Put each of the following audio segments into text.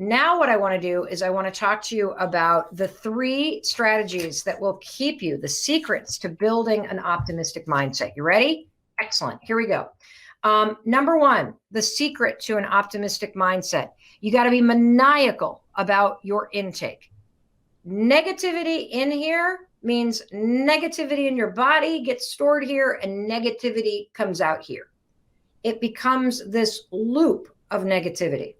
Now, what I want to do is I want to talk to you about the 3 strategies that will keep you, the secrets to building an optimistic mindset. You ready? Excellent. Here we go. Number 1, the secret to an optimistic mindset. You got to be maniacal about your intake. Negativity in here means negativity in your body gets stored here and negativity comes out here. It becomes this loop of negativity.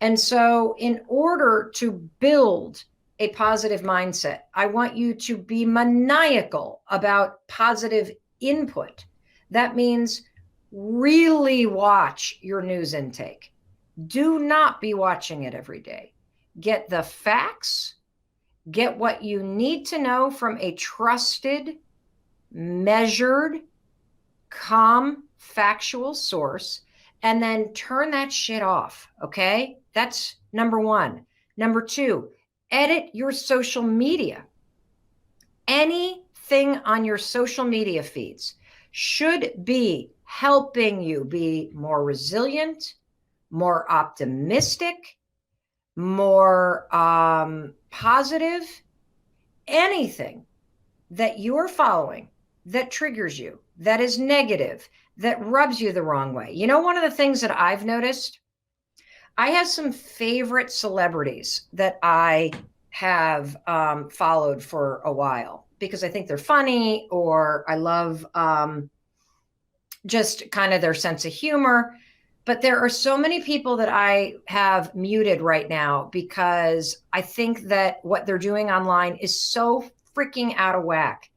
And so in order to build a positive mindset, I want you to be maniacal about positive input. That means really watch your news intake. Do not be watching it every day. Get the facts, get what you need to know from a trusted, measured, calm, factual source, and then turn that shit off, okay? That's number 1. Number 2, edit your social media. Anything on your social media feeds should be helping you be more resilient, more optimistic, more positive. Anything that you're following that triggers you, that is negative, that rubs you the wrong way. You know, one of the things that I've noticed, I have some favorite celebrities that I have followed for a while because I think they're funny, or I love just kind of their sense of humor. But there are so many people that I have muted right now because I think that what they're doing online is so freaking out of whack.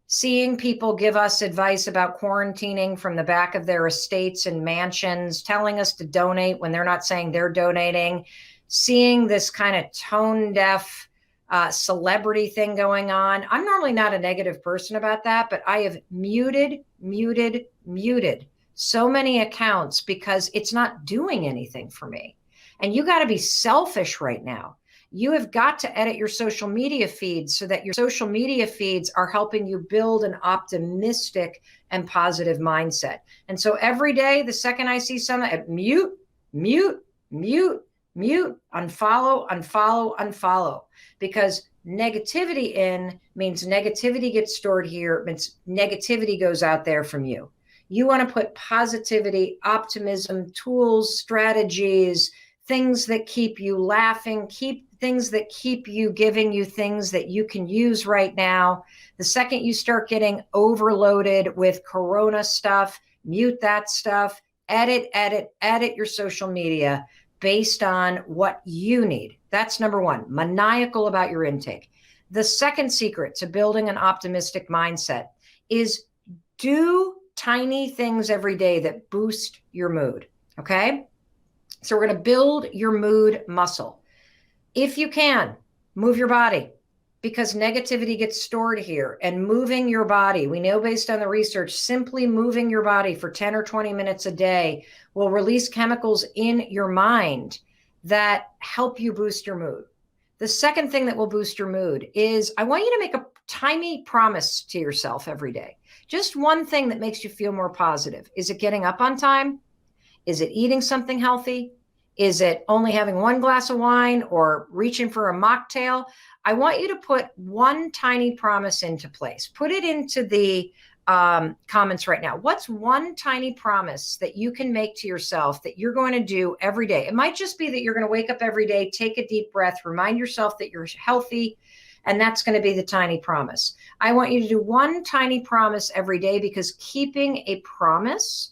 Seeing people give us advice about quarantining from the back of their estates and mansions, telling us to donate when they're not saying they're donating, seeing this kind of tone deaf celebrity thing going on. I'm normally not a negative person about that, but I have muted so many accounts because it's not doing anything for me. And you got to be selfish right now. You have got to edit your social media feeds so that your social media feeds are helping you build an optimistic and positive mindset. And so every day, the second I see something, I mute, unfollow, because negativity in means negativity gets stored here, means negativity goes out there from you. You want to put positivity, optimism, tools, strategies, things that keep you laughing, things that keep you giving you things that you can use right now. The second you start getting overloaded with Corona stuff, mute that stuff, edit your social media based on what you need. That's number 1, maniacal about your intake. The second secret to building an optimistic mindset is do tiny things every day that boost your mood, okay? So we're going to build your mood muscle. If you can, move your body, because negativity gets stored here. And moving your body, we know based on the research, simply moving your body for 10 or 20 minutes a day will release chemicals in your mind that help you boost your mood. The second thing that will boost your mood is I want you to make a tiny promise to yourself every day. Just one thing that makes you feel more positive. Is it getting up on time? Is it eating something healthy? Is it only having 1 glass of wine or reaching for a mocktail? I want you to put one tiny promise into place. Put it into the comments right now. What's one tiny promise that you can make to yourself that you're going to do every day? It might just be that you're going to wake up every day, take a deep breath, remind yourself that you're healthy, and that's going to be the tiny promise. I want you to do one tiny promise every day, because keeping a promise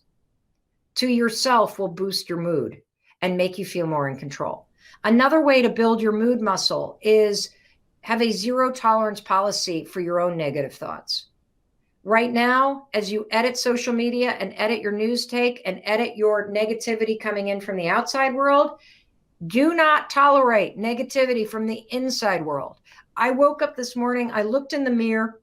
to yourself will boost your mood and make you feel more in control. Another way to build your mood muscle is have a 0 tolerance policy for your own negative thoughts. Right now, as you edit social media and edit your news take and edit your negativity coming in from the outside world, do not tolerate negativity from the inside world. I woke up this morning, I looked in the mirror,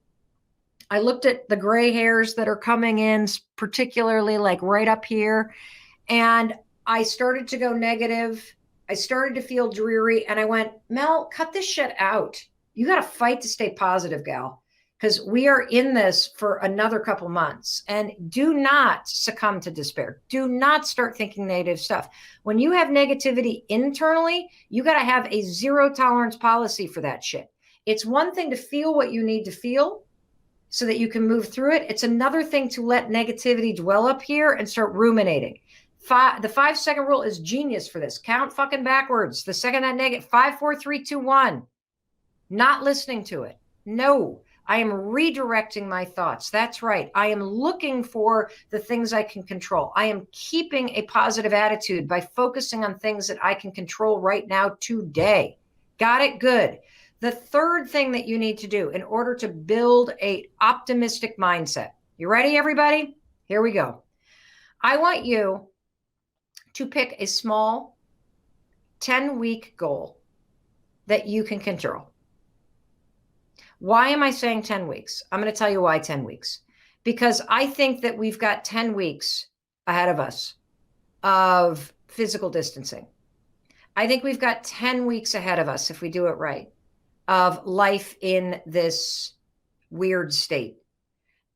I looked at the gray hairs that are coming in, particularly like right up here, and I started to go negative. I started to feel dreary, and I went, Mel, cut this shit out. You got to fight to stay positive, gal. because we are in this for another couple months. And do not succumb to despair. Do not start thinking negative stuff. When you have negativity internally, you got to have a zero tolerance policy for that shit. It's one thing to feel what you need to feel so that you can move through it. It's another thing to let negativity dwell up here and start ruminating. The 5-second rule is genius for this. Count fucking backwards. The second that negative, 5, 4, 3, 2, 1. Not listening to it. No, I am redirecting my thoughts. That's right. I am looking for the things I can control. I am keeping a positive attitude by focusing on things that I can control right now today. Got it? Good. The third thing that you need to do in order to build an optimistic mindset. You ready, everybody? Here we go. I want you to pick a small 10-week goal that you can control. Why am I saying 10 weeks? I'm going to tell you why 10 weeks. Because I think that we've got 10 weeks ahead of us of physical distancing. I think we've got 10 weeks ahead of us, if we do it right, of life in this weird state.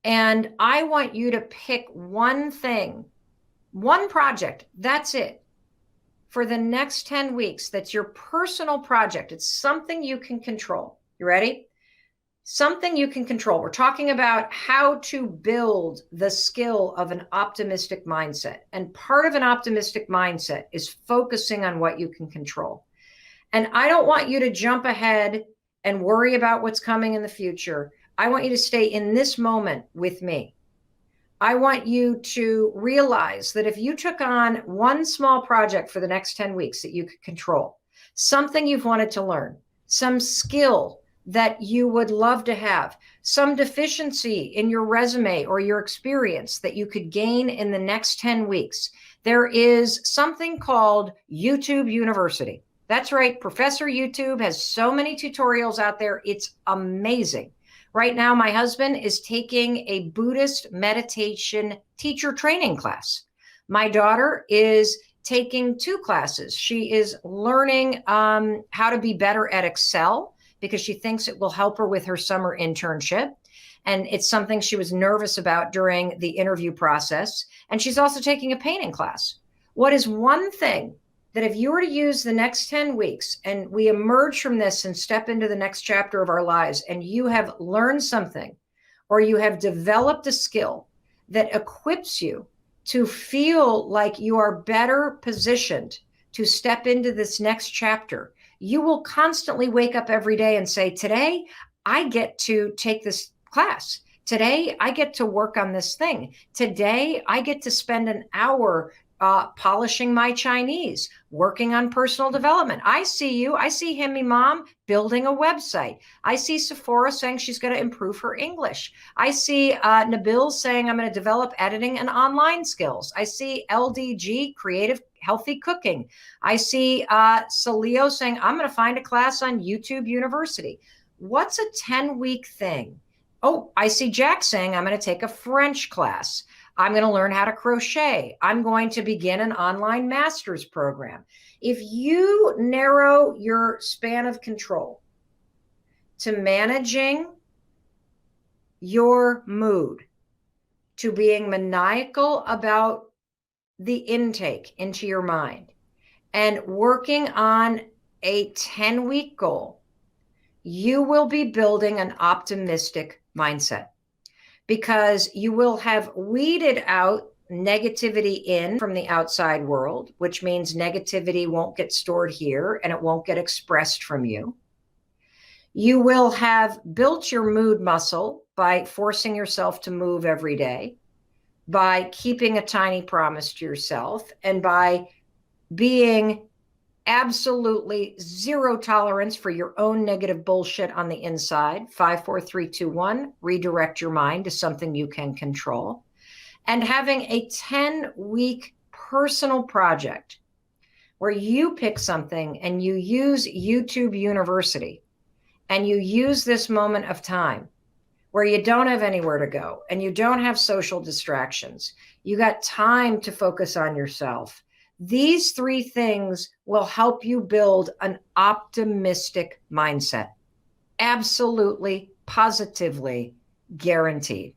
And I want you to pick one thing, one project, that's it, for the next 10 weeks. That's your personal project. It's something you can control. You ready? Something you can control. We're talking about how to build the skill of an optimistic mindset. And part of an optimistic mindset is focusing on what you can control. And I don't want you to jump ahead and worry about what's coming in the future. I want you to stay in this moment with me. I want you to realize that if you took on one small project for the next 10 weeks that you could control, something you've wanted to learn, some skill that you would love to have, some deficiency in your resume or your experience that you could gain in the next 10 weeks. There is something called YouTube University. That's right. Professor YouTube has so many tutorials out there. It's amazing. Right now, my husband is taking a Buddhist meditation teacher training class. My daughter is taking 2 classes. She is learning how to be better at Excel, because she thinks it will help her with her summer internship. And it's something she was nervous about during the interview process. And she's also taking a painting class. What is one thing that if you were to use the next 10 weeks and we emerge from this and step into the next chapter of our lives, and you have learned something or you have developed a skill that equips you to feel like you are better positioned to step into this next chapter, you will constantly wake up every day and say, today, I get to take this class. Today, I get to work on this thing. Today, I get to spend an hour polishing my Chinese, working on personal development. I see you. I see him, Mom, building a website. I see Sephora saying she's going to improve her English. I see Nabil saying I'm going to develop editing and online skills. I see LDG, creative, healthy cooking. I see Salio saying I'm going to find a class on YouTube University. What's a 10-week thing? Oh, I see Jack saying I'm going to take a French class. I'm going to learn how to crochet. I'm going to begin an online master's program. If you narrow your span of control to managing your mood, to being maniacal about the intake into your mind, and working on a 10-week goal, you will be building an optimistic mindset, because you will have weeded out negativity in from the outside world, which means negativity won't get stored here and it won't get expressed from you. You will have built your mood muscle by forcing yourself to move every day, by keeping a tiny promise to yourself, and by being absolutely zero tolerance for your own negative bullshit on the inside. 5, 4, 3, 2, 1, redirect your mind to something you can control. And having a 10-week personal project where you pick something and you use YouTube University and you use this moment of time where you don't have anywhere to go and you don't have social distractions. You got time to focus on yourself. These 3 things will help you build an optimistic mindset. Absolutely positively guaranteed.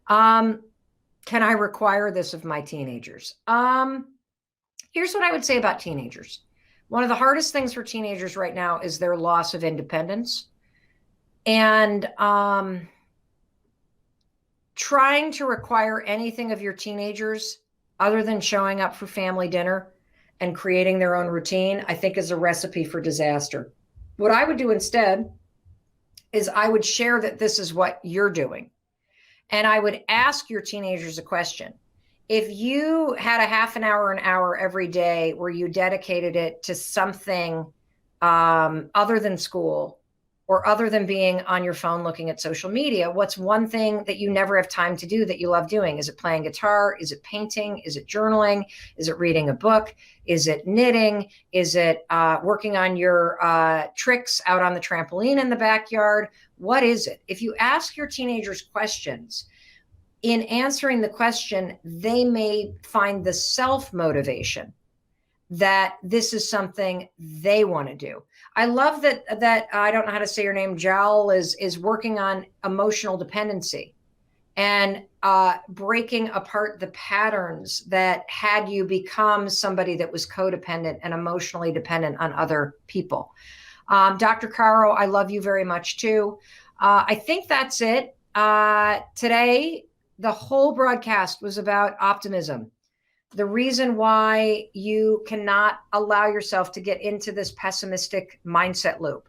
Can I require this of my teenagers? Here's what I would say about teenagers. One of the hardest things for teenagers right now is their loss of independence. And trying to require anything of your teenagers other than showing up for family dinner and creating their own routine, I think is a recipe for disaster. What I would do instead is I would share that this is what you're doing. And I would ask your teenagers a question. If you had a half an hour every day where you dedicated it to something other than school or other than being on your phone looking at social media, what's one thing that you never have time to do that you love doing? Is it playing guitar? Is it painting? Is it journaling? Is it reading a book? Is it knitting? Is it working on your tricks out on the trampoline in the backyard? What is it? If you ask your teenagers questions, in answering the question, they may find the self-motivation that this is something they want to do. I love that I don't know how to say your name, Jal, is working on emotional dependency and breaking apart the patterns that had you become somebody that was codependent and emotionally dependent on other people. Dr. Caro, I love you very much too. I think that's it. Today, the whole broadcast was about optimism. The reason why you cannot allow yourself to get into this pessimistic mindset loop,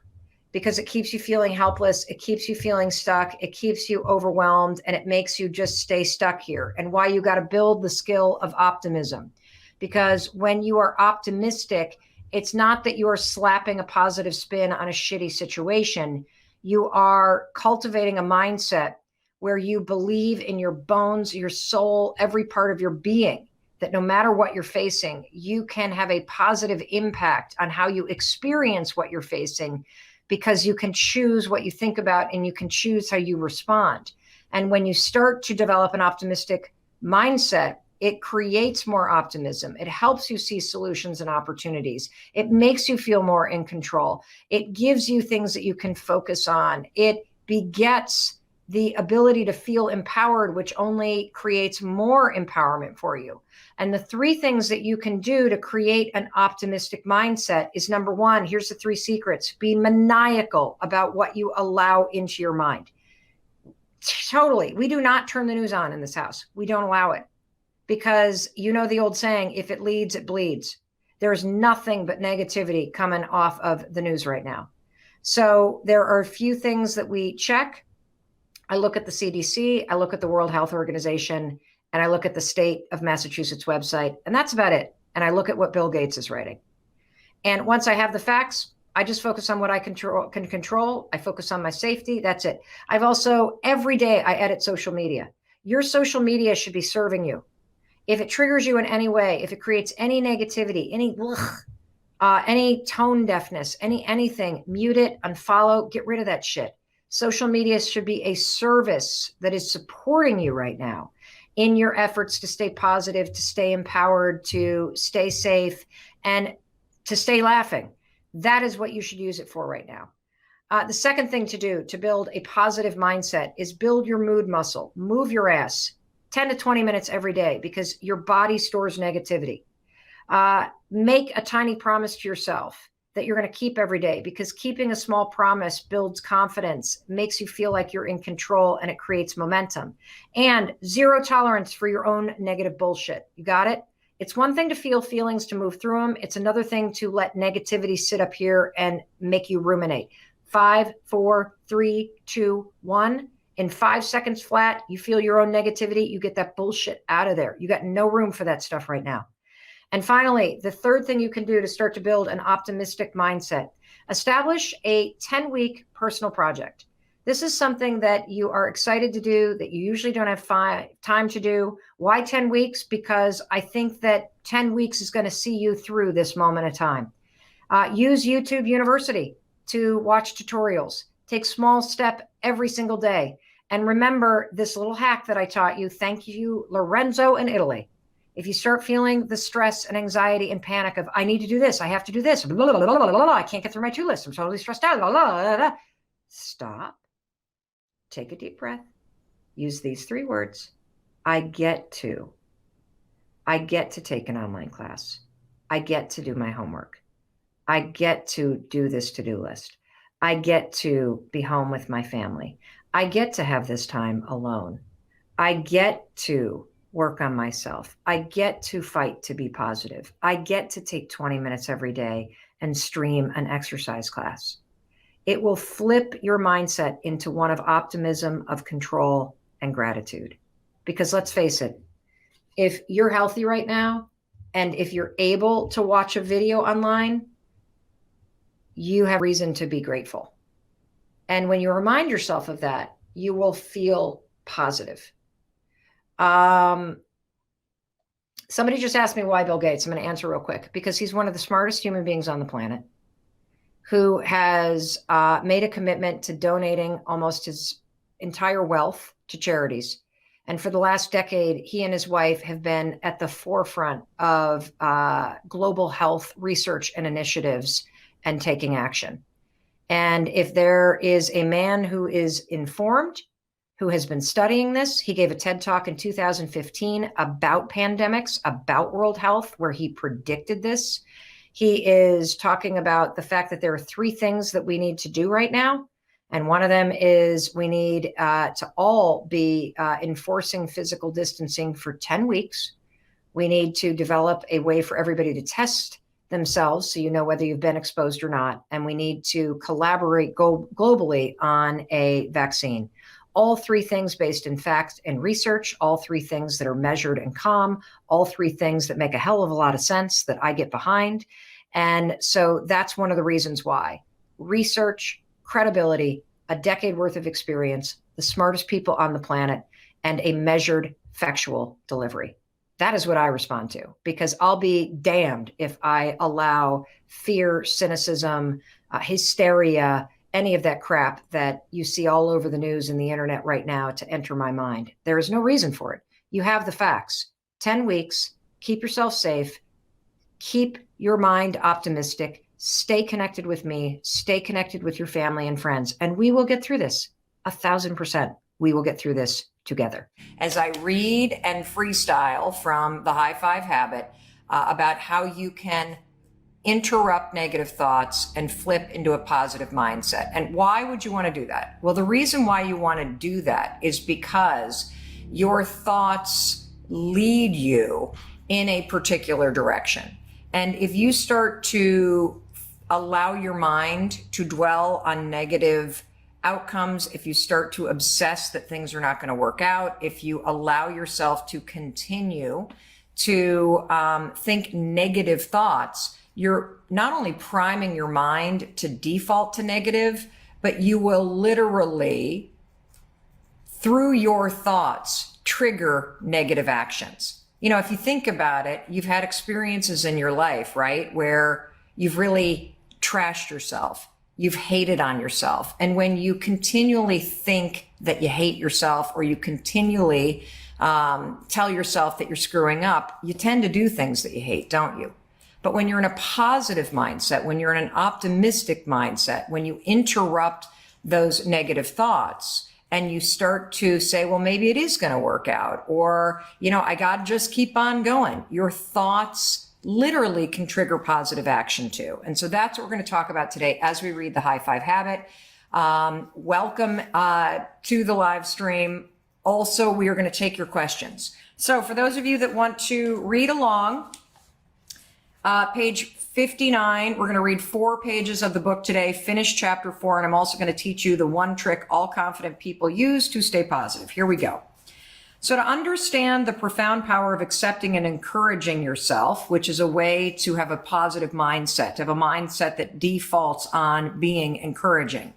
because it keeps you feeling helpless, it keeps you feeling stuck, it keeps you overwhelmed, and it makes you just stay stuck here. And why you got to build the skill of optimism. Because when you are optimistic, it's not that you are slapping a positive spin on a shitty situation. You are cultivating a mindset where you believe in your bones, your soul, every part of your being, that no matter what you're facing, you can have a positive impact on how you experience what you're facing, because you can choose what you think about and you can choose how you respond. And when you start to develop an optimistic mindset, it creates more optimism. It helps you see solutions and opportunities. It makes you feel more in control. It gives you things that you can focus on. It begets the ability to feel empowered, which only creates more empowerment for you. And the three things that you can do to create an optimistic mindset is, number one, here's the three secrets. Be maniacal about what you allow into your mind. Totally. We do not turn the news on in this house. We don't allow it, because you know the old saying, if it leads, it bleeds. There's nothing but negativity coming off of the news right now. So there are a few things that we check. I look at the CDC, I look at the World Health Organization, and I look at the state of Massachusetts website, and that's about it. And I look at what Bill Gates is writing. And once I have the facts, I just focus on what I can control. I focus on my safety. That's it. I've also, every day I edit social media. Your social media should be serving you. If it triggers you in any way, if it creates any negativity, any tone deafness, anything, mute it, unfollow, get rid of that shit. Social media should be a service that is supporting you right now in your efforts to stay positive, to stay empowered, to stay safe, and to stay laughing. That is what you should use it for right now. The second thing to do to build a positive mindset is build your mood muscle. Move your ass 10 to 20 minutes every day, because your body stores negativity. Make a tiny promise to yourself that you're going to keep every day, because keeping a small promise builds confidence, makes you feel like you're in control, and it creates momentum. And zero tolerance for your own negative bullshit. You got it? It's one thing to feel feelings, to move through them. It's another thing to let negativity sit up here and make you ruminate. 5, 4, 3, 2, 1. In 5 seconds flat, you feel your own negativity. You get that bullshit out of there. You got no room for that stuff right now. And finally, the third thing you can do to start to build an optimistic mindset, establish a 10-week personal project. This is something that you are excited to do, that you usually don't have time to do. Why 10 weeks? Because I think that 10 weeks is going to see you through this moment of time. Use YouTube University to watch tutorials. Take small step every single day. And remember this little hack that I taught you. Thank you, Lorenzo in Italy. If you start feeling the stress and anxiety and panic of, I need to do this, I have to do this, blah, blah, blah, blah, blah, blah, I can't get through my to-do list, I'm totally stressed out, blah, blah, blah, blah, stop. take a deep breath, use these 3 words. I get to take an online class. I get to do my homework. I get to do this to-do list. I get to be home with my family. I get to have this time alone. I get to work on myself. I get to fight to be positive. I get to take 20 minutes every day and stream an exercise class. It will flip your mindset into one of optimism, of control, and gratitude. Because let's face it, if you're healthy right now, and if you're able to watch a video online, you have reason to be grateful. And when you remind yourself of that, you will feel positive. Somebody just asked me why Bill Gates. I'm going to answer real quick, because he's one of the smartest human beings on the planet who has made a commitment to donating almost his entire wealth to charities. And for the last decade, he and his wife have been at the forefront of global health research and initiatives and taking action. And if there is a man who is informed, who has been studying this, he gave a TED Talk in 2015 about pandemics, about world health, where he predicted this. He is talking about the fact that there are 3 things that we need to do right now. And one of them is we need to all be enforcing physical distancing for 10 weeks. We need to develop a way for everybody to test themselves so you know whether you've been exposed or not. And we need to collaborate globally on a vaccine. All 3 things based in fact and research, all 3 things that are measured and calm, all 3 things that make a hell of a lot of sense that I get behind. And so that's one of the reasons why. Research, credibility, a decade worth of experience, the smartest people on the planet, and a measured factual delivery. That is what I respond to, because I'll be damned if I allow fear, cynicism, hysteria, any of that crap that you see all over the news and the internet right now to enter my mind. There is no reason for it. You have the facts. 10 weeks, keep yourself safe, keep your mind optimistic, stay connected with me, stay connected with your family and friends, and we will get through this. 1,000%. We will get through this together. As I read and freestyle from the High Five Habit about how you can interrupt negative thoughts and flip into a positive mindset. And why would you want to do that? Well, the reason why you want to do that is because your thoughts lead you in a particular direction. And if you start to allow your mind to dwell on negative outcomes, if you start to obsess that things are not going to work out, if you allow yourself to continue to think negative thoughts, you're not only priming your mind to default to negative, but you will literally, through your thoughts, trigger negative actions. You know, if you think about it, you've had experiences in your life, right, where you've really trashed yourself. You've hated on yourself. And when you continually think that you hate yourself, or you continually tell yourself that you're screwing up, you tend to do things that you hate, don't you? But when you're in a positive mindset, when you're in an optimistic mindset, when you interrupt those negative thoughts and you start to say, well, maybe it is going to work out, or, you know, I got to just keep on going. Your thoughts literally can trigger positive action too. And so that's what we're going to talk about today as we read the High Five Habit. Welcome to the live stream. Also, we are going to take your questions. So for those of you that want to read along, page 59, we're going to read 4 pages of the book today, finish chapter 4, and I'm also going to teach you the one trick all confident people use to stay positive. Here we go. So to understand the profound power of accepting and encouraging yourself, which is a way to have a positive mindset, to have a mindset that defaults on being encouraging.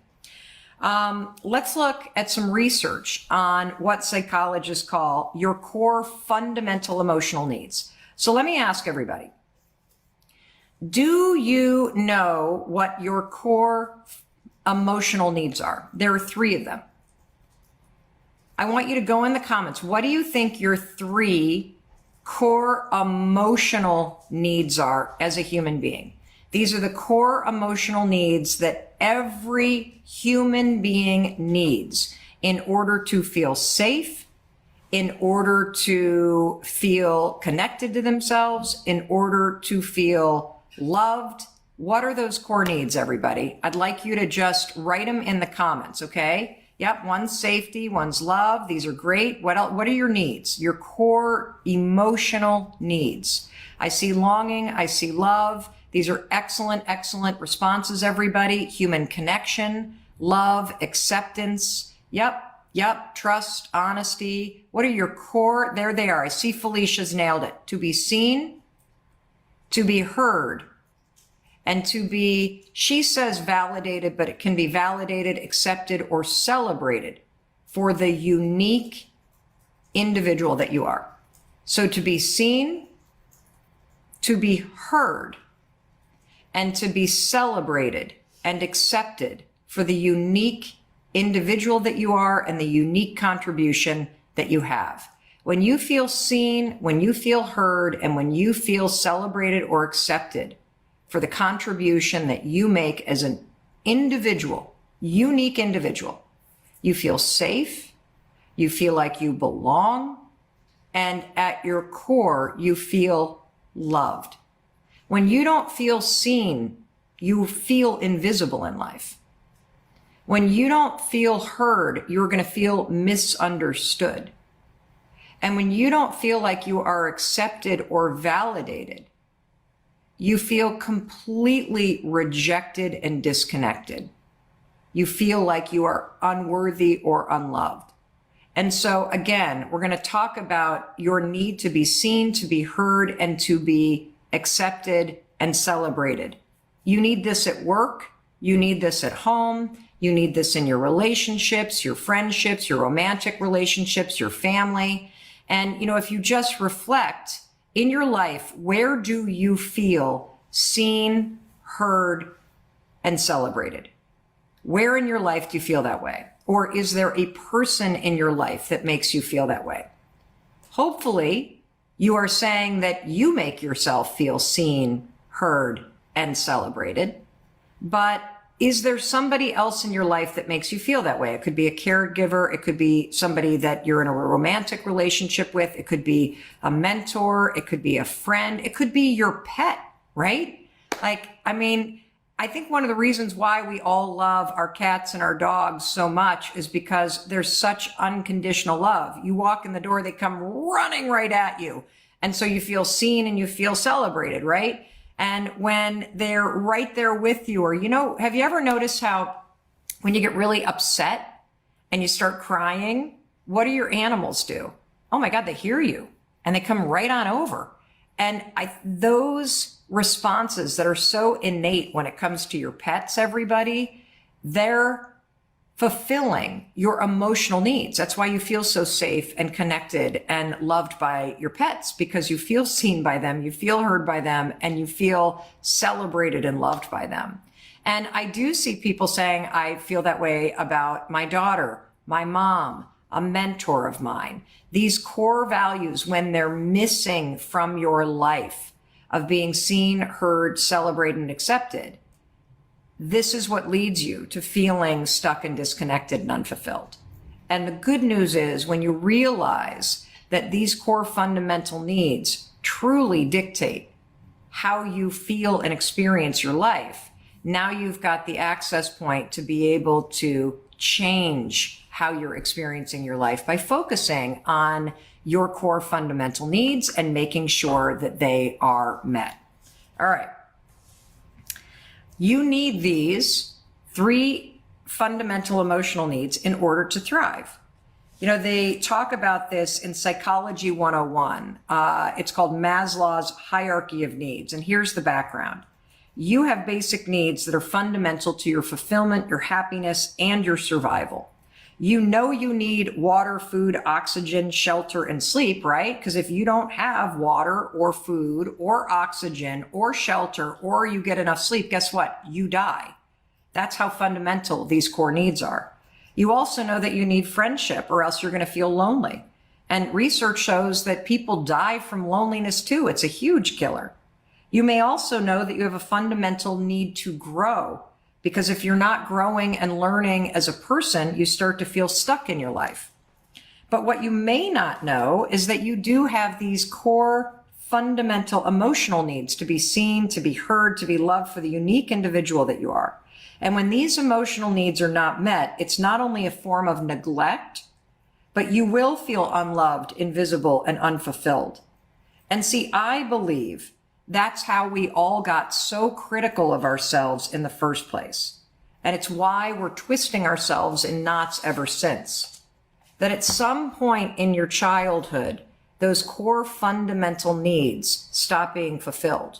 Let's look at some research on what psychologists call your core fundamental emotional needs. So let me ask everybody, do you know what your core emotional needs are? There are 3 of them. I want you to go in the comments. What do you think your 3 core emotional needs are as a human being? These are the core emotional needs that every human being needs in order to feel safe, in order to feel connected to themselves, in order to feel loved. What are those core needs, everybody? I'd like you to just write them in the comments, okay? Yep, one's safety, one's love. These are great. What else? What are your needs? Your core emotional needs. I see longing, I see love. These are excellent, excellent responses, everybody. Human connection, love, acceptance. Yep, trust, honesty. What are your core? There they are. I see Felicia's nailed it. To be seen, to be heard, and to be, she says validated, but it can be validated, accepted, or celebrated for the unique individual that you are. So to be seen, to be heard, and to be celebrated and accepted for the unique individual that you are and the unique contribution that you have. When you feel seen, when you feel heard, and when you feel celebrated or accepted for the contribution that you make as an individual, unique individual, you feel safe, you feel like you belong, and at your core, you feel loved. When you don't feel seen, you feel invisible in life. When you don't feel heard, you're going to feel misunderstood. And when you don't feel like you are accepted or validated, you feel completely rejected and disconnected. You feel like you are unworthy or unloved. And so again, we're going to talk about your need to be seen, to be heard, and to be accepted and celebrated. You need this at work. You need this at home. You need this in your relationships, your friendships, your romantic relationships, your family. And, you know, if you just reflect in your life, where do you feel seen, heard, and celebrated? Where in your life do you feel that way? Or is there a person in your life that makes you feel that way? Hopefully, you are saying that you make yourself feel seen, heard, and celebrated. But is there somebody else in your life that makes you feel that way? It could be a caregiver. It could be somebody that you're in a romantic relationship with. It could be a mentor. It could be a friend. It could be your pet, right? Like, I mean, I think one of the reasons why we all love our cats and our dogs so much is because there's such unconditional love. You walk in the door, they come running right at you. And so you feel seen and you feel celebrated, right? And when they're right there with you, or, you know, have you ever noticed how when you get really upset and you start crying, what do your animals do? Oh my God, they hear you and they come right on over. And those responses that are so innate when it comes to your pets, everybody, they're fulfilling your emotional needs. That's why you feel so safe and connected and loved by your pets, because you feel seen by them, you feel heard by them, and you feel celebrated and loved by them. And I do see people saying, I feel that way about my daughter, my mom, a mentor of mine. These core values, when they're missing from your life of being seen, heard, celebrated, and accepted, this is what leads you to feeling stuck and disconnected and unfulfilled. And the good news is, when you realize that these core fundamental needs truly dictate how you feel and experience your life, now you've got the access point to be able to change how you're experiencing your life by focusing on your core fundamental needs and making sure that they are met. All right. You need these 3 fundamental emotional needs in order to thrive. You know, they talk about this in Psychology 101. It's called Maslow's hierarchy of needs. And here's the background. You have basic needs that are fundamental to your fulfillment, your happiness, and your survival. You know you need water, food, oxygen, shelter, and sleep, right? Because if you don't have water or food or oxygen or shelter, or you get enough sleep, guess what? You die. That's how fundamental these core needs are. You also know that you need friendship, or else you're going to feel lonely. And research shows that people die from loneliness too. It's a huge killer. You may also know that you have a fundamental need to grow, Because if you're not growing and learning as a person, you start to feel stuck in your life. But what you may not know is that you do have these core fundamental emotional needs to be seen, to be heard, to be loved for the unique individual that you are. And when these emotional needs are not met, it's not only a form of neglect, but you will feel unloved, invisible, and unfulfilled. And see, I believe that's how we all got so critical of ourselves in the first place. And it's why we're twisting ourselves in knots ever since. That at some point in your childhood, those core fundamental needs stop being fulfilled.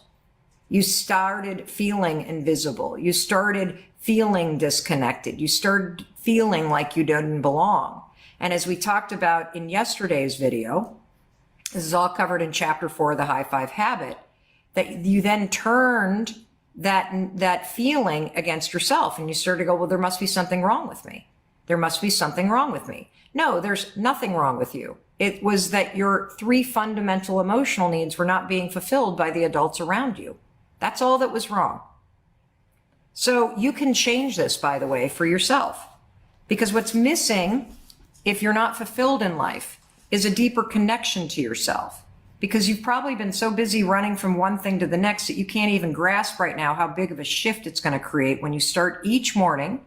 You started feeling invisible. You started feeling disconnected. You started feeling like you didn't belong. And as we talked about in yesterday's video, this is all covered in chapter 4 of the High Five Habit, that you then turned that feeling against yourself and you started to go, well, there must be something wrong with me. There must be something wrong with me. No, there's nothing wrong with you. It was that your 3 fundamental emotional needs were not being fulfilled by the adults around you. That's all that was wrong. So you can change this, by the way, for yourself. Because what's missing, if you're not fulfilled in life, is a deeper connection to yourself. Because you've probably been so busy running from one thing to the next that you can't even grasp right now how big of a shift it's going to create when you start each morning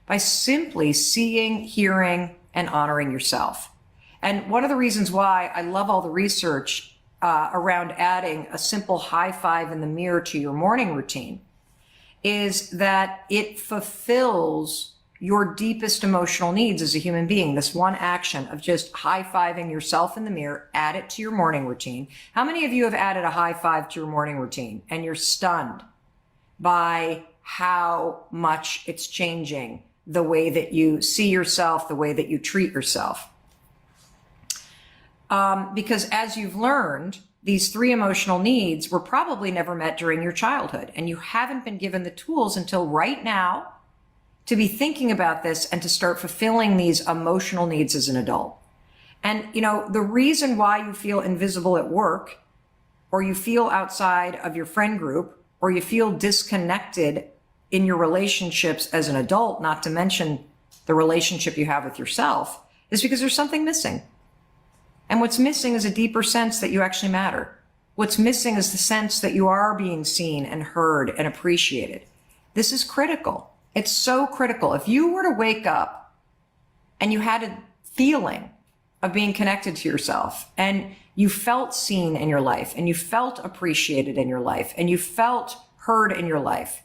by simply seeing, hearing, and honoring yourself. And one of the reasons why I love all the research around adding a simple high five in the mirror to your morning routine is that it fulfills your deepest emotional needs as a human being. This one action of just high-fiving yourself in the mirror, add it to your morning routine. How many of you have added a high five to your morning routine and you're stunned by how much it's changing the way that you see yourself, the way that you treat yourself? Because as you've learned, these 3 emotional needs were probably never met during your childhood, and you haven't been given the tools until right now to be thinking about this and to start fulfilling these emotional needs as an adult. And, you know, the reason why you feel invisible at work, or you feel outside of your friend group, or you feel disconnected in your relationships as an adult, not to mention the relationship you have with yourself, is because there's something missing. And what's missing is a deeper sense that you actually matter. What's missing is the sense that you are being seen and heard and appreciated. This is critical. It's so critical. If you were to wake up and you had a feeling of being connected to yourself and you felt seen in your life and you felt appreciated in your life and you felt heard in your life,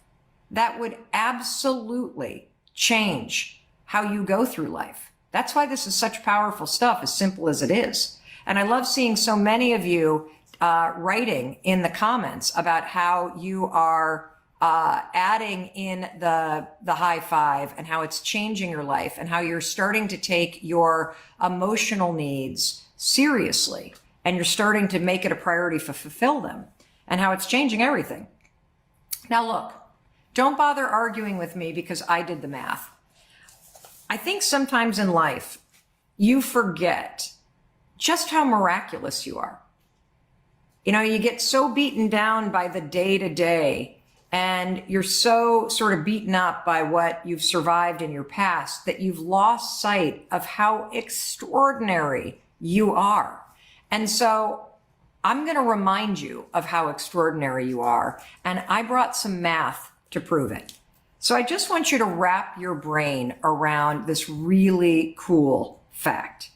that would absolutely change how you go through life. That's why this is such powerful stuff, as simple as it is. And I love seeing so many of you writing in the comments about how you are adding in the high five and how it's changing your life and how you're starting to take your emotional needs seriously and you're starting to make it a priority to fulfill them and how it's changing everything. Now look, don't bother arguing with me because I did the math. I think sometimes in life, you forget just how miraculous you are. You know, you get so beaten down by the day-to-day and you're so sort of beaten up by what you've survived in your past that you've lost sight of how extraordinary you are. And so I'm going to remind you of how extraordinary you are. And I brought some math to prove it. So I just want you to wrap your brain around this really cool fact.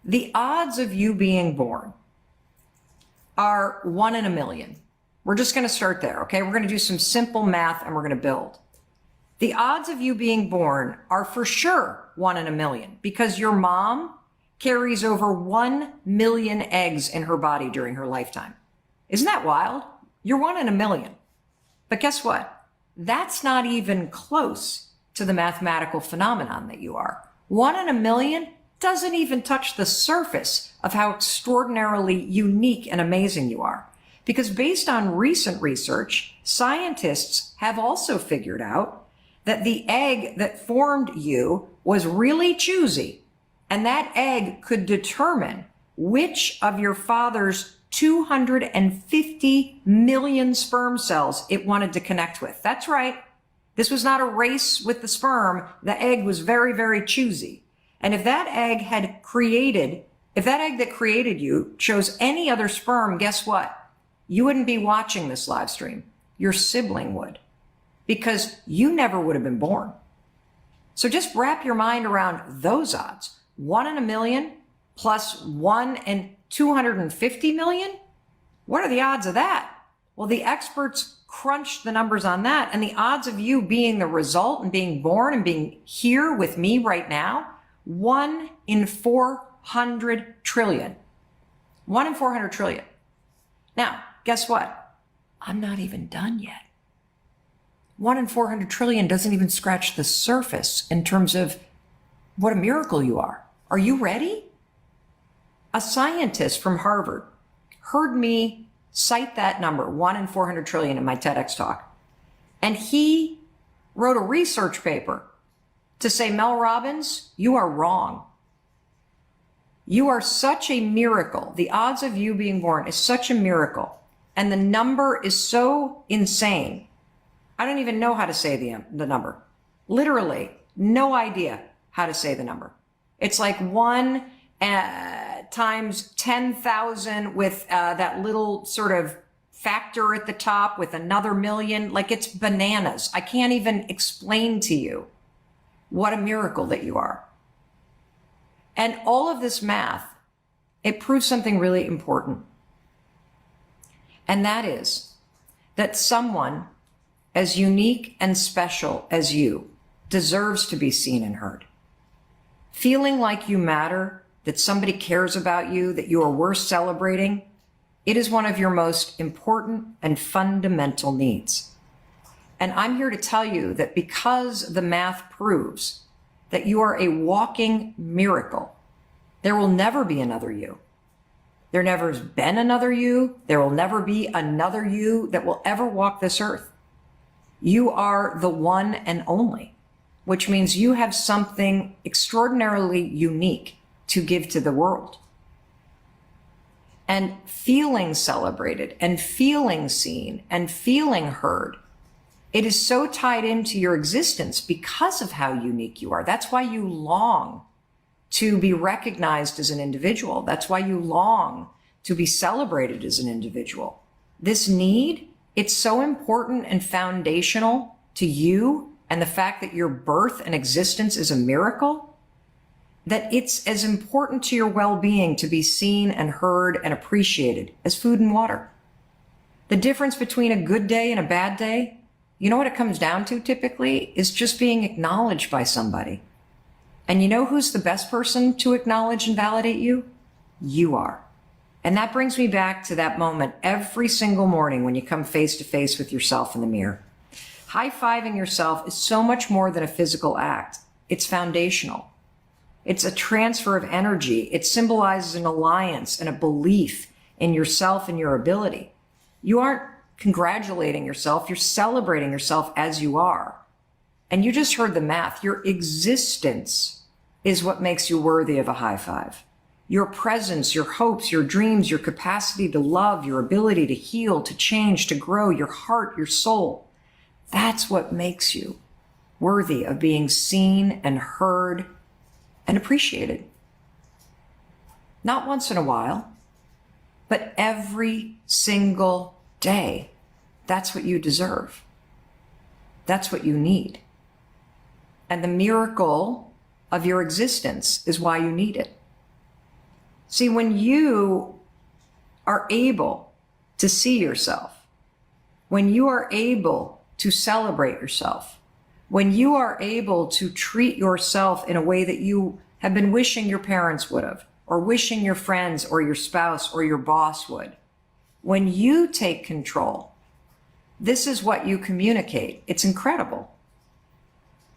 The odds of you being born are 1 in a million. We're just going to start there, okay? We're going to do some simple math and we're going to build. The odds of you being born are for sure 1 in a million because your mom carries over 1 million eggs in her body during her lifetime. Isn't that wild? You're 1 in a million. But guess what? That's not even close to the mathematical phenomenon that you are. 1 in a million doesn't even touch the surface of how extraordinarily unique and amazing you are. Because based on recent research, scientists have also figured out that the egg that formed you was really choosy. And that egg could determine which of your father's 250 million sperm cells it wanted to connect with. That's right. This was not a race with the sperm. The egg was very, very choosy. And if that egg that created you chose any other sperm, guess what? You wouldn't be watching this live stream. Your sibling would, because you never would have been born. So just wrap your mind around those odds. 1 in a million plus 1 in 250 million. What are the odds of that? Well, the experts crunched the numbers on that, and the odds of you being the result and being born and being here with me right now, 1 in 400 trillion. 1 in 400 trillion. Now, guess what? I'm not even done yet. 1 in 400 trillion doesn't even scratch the surface in terms of what a miracle you are. Are you ready? A scientist from Harvard heard me cite that number, 1 in 400 trillion, in my TEDx talk. And he wrote a research paper to say, Mel Robbins, you are wrong. You are such a miracle. The odds of you being born is such a miracle. And the number is so insane. I don't even know how to say the number. Literally, no idea how to say the number. It's like 1 times 10,000 with that little sort of factor at the top with another million. Like, it's bananas. I can't even explain to you what a miracle that you are. And all of this math, it proves something really important. And that is that someone as unique and special as you deserves to be seen and heard. Feeling like you matter, that somebody cares about you, that you are worth celebrating, it is one of your most important and fundamental needs. And I'm here to tell you that because the math proves that you are a walking miracle, there will never be another you. There never has been another you. There will never be another you that will ever walk this earth. You are the one and only, which means you have something extraordinarily unique to give to the world. And feeling celebrated and feeling seen and feeling heard, it is so tied into your existence because of how unique you are. That's why you long to be recognized as an individual. That's why you long to be celebrated as an individual. This need, it's so important and foundational to you and the fact that your birth and existence is a miracle, that it's as important to your well-being to be seen and heard and appreciated as food and water. The difference between a good day and a bad day, you know what it comes down to typically, is just being acknowledged by somebody. And you know who's the best person to acknowledge and validate you? You are. And that brings me back to that moment every single morning when you come face to face with yourself in the mirror. High-fiving yourself is so much more than a physical act. It's foundational. It's a transfer of energy. It symbolizes an alliance and a belief in yourself and your ability. You aren't congratulating yourself. You're celebrating yourself as you are. And you just heard the math. Your existence is what makes you worthy of a high five. Your presence, your hopes, your dreams, your capacity to love, your ability to heal, to change, to grow, your heart, your soul. That's what makes you worthy of being seen and heard and appreciated. Not once in a while, but every single day. That's what you deserve. That's what you need. And the miracle of your existence is why you need it. See, when you are able to see yourself, when you are able to celebrate yourself, when you are able to treat yourself in a way that you have been wishing your parents would have, or wishing your friends or your spouse or your boss would, when you take control, this is what you communicate. It's incredible.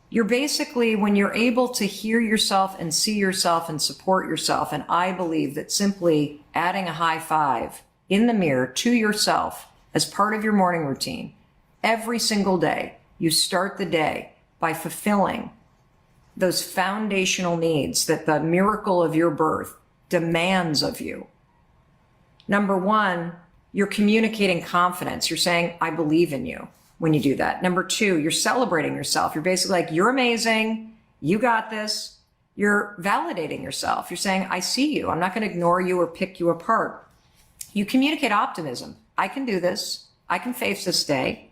You're basically, when you're able to hear yourself and see yourself and support yourself, and I believe that simply adding a high five in the mirror to yourself as part of your morning routine, every single day, you start the day by fulfilling those foundational needs that the miracle of your birth demands of you. Number one, you're communicating confidence. You're saying, I believe in you. when you do that. Number two, you're celebrating yourself. You're basically like, you're amazing. You got this. You're validating yourself. You're saying, I see you. I'm not going to ignore you or pick you apart. You communicate optimism. I can do this. I can face this day.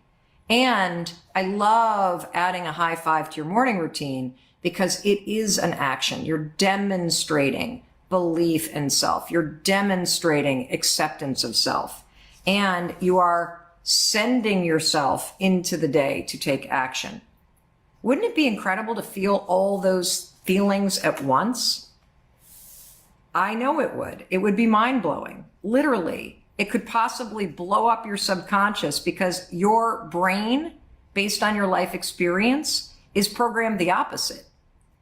And I love adding a high five to your morning routine because it is an action. You're demonstrating belief in self. You're demonstrating acceptance of self. And you are sending yourself into the day to take action. Wouldn't it be incredible to feel all those feelings at once? I know it would. It would be mind-blowing. Literally, it could possibly blow up your subconscious because your brain, based on your life experience, is programmed the opposite.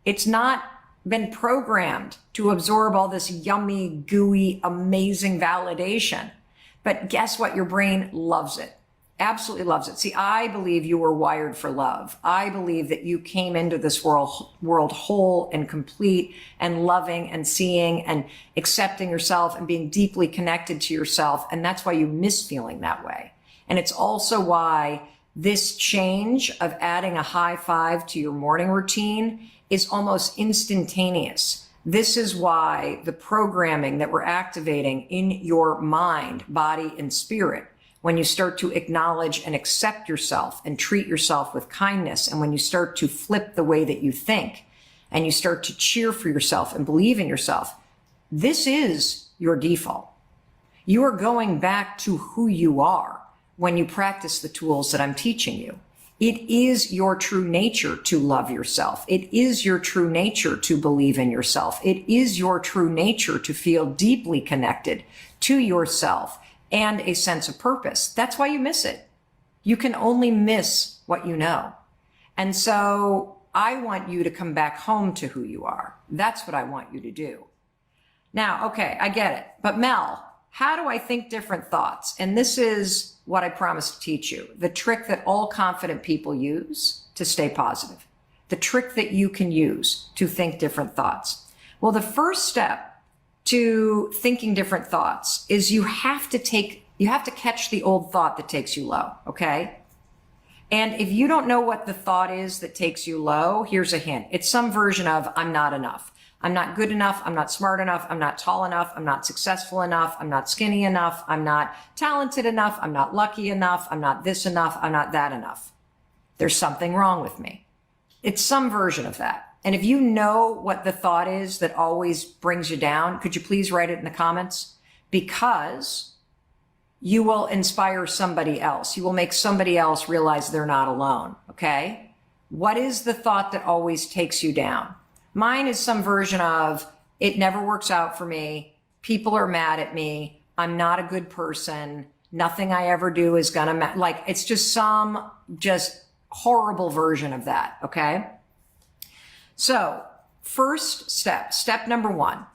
It's not been programmed to absorb all this yummy, gooey, amazing validation. But guess what? Your brain loves it. Absolutely loves it. See, I believe you were wired for love. I believe that you came into this world whole and complete and loving and seeing and accepting yourself and being deeply connected to yourself. And that's why you miss feeling that way. And it's also why this change of adding a high five to your morning routine is almost instantaneous. This is why the programming that we're activating in your mind, body, and spirit, when you start to acknowledge and accept yourself and treat yourself with kindness, and when you start to flip the way that you think and you start to cheer for yourself and believe in yourself, this is your default. You are going back to who you are when you practice the tools that I'm teaching you. It is your true nature to love yourself. It is your true nature to believe in yourself. It is your true nature to feel deeply connected to yourself and a sense of purpose. That's why you miss it. You can only miss what you know. And so I want you to come back home to who you are. That's what I want you to do. Now, okay, I get it. But Mel, how do I think different thoughts? And this is what I promised to teach you. The trick that all confident people use to stay positive. The trick that you can use to think different thoughts. Well, the first step to thinking different thoughts is you have to catch the old thought that takes you low, okay? And if you don't know what the thought is that takes you low, here's a hint. It's some version of, I'm not enough. I'm not good enough. I'm not smart enough. I'm not tall enough. I'm not successful enough. I'm not skinny enough. I'm not talented enough. I'm not lucky enough. I'm not this enough. I'm not that enough. There's something wrong with me. It's some version of that. And if you know what the thought is that always brings you down, could you please write it in the comments? Because you will inspire somebody else. You will make somebody else realize they're not alone. Okay? What is the thought that always takes you down? Mine is some version of, it never works out for me. People are mad at me. I'm not a good person. Nothing I ever do is gonna matter. Like, it's just some horrible version of that. Okay. So first step number one,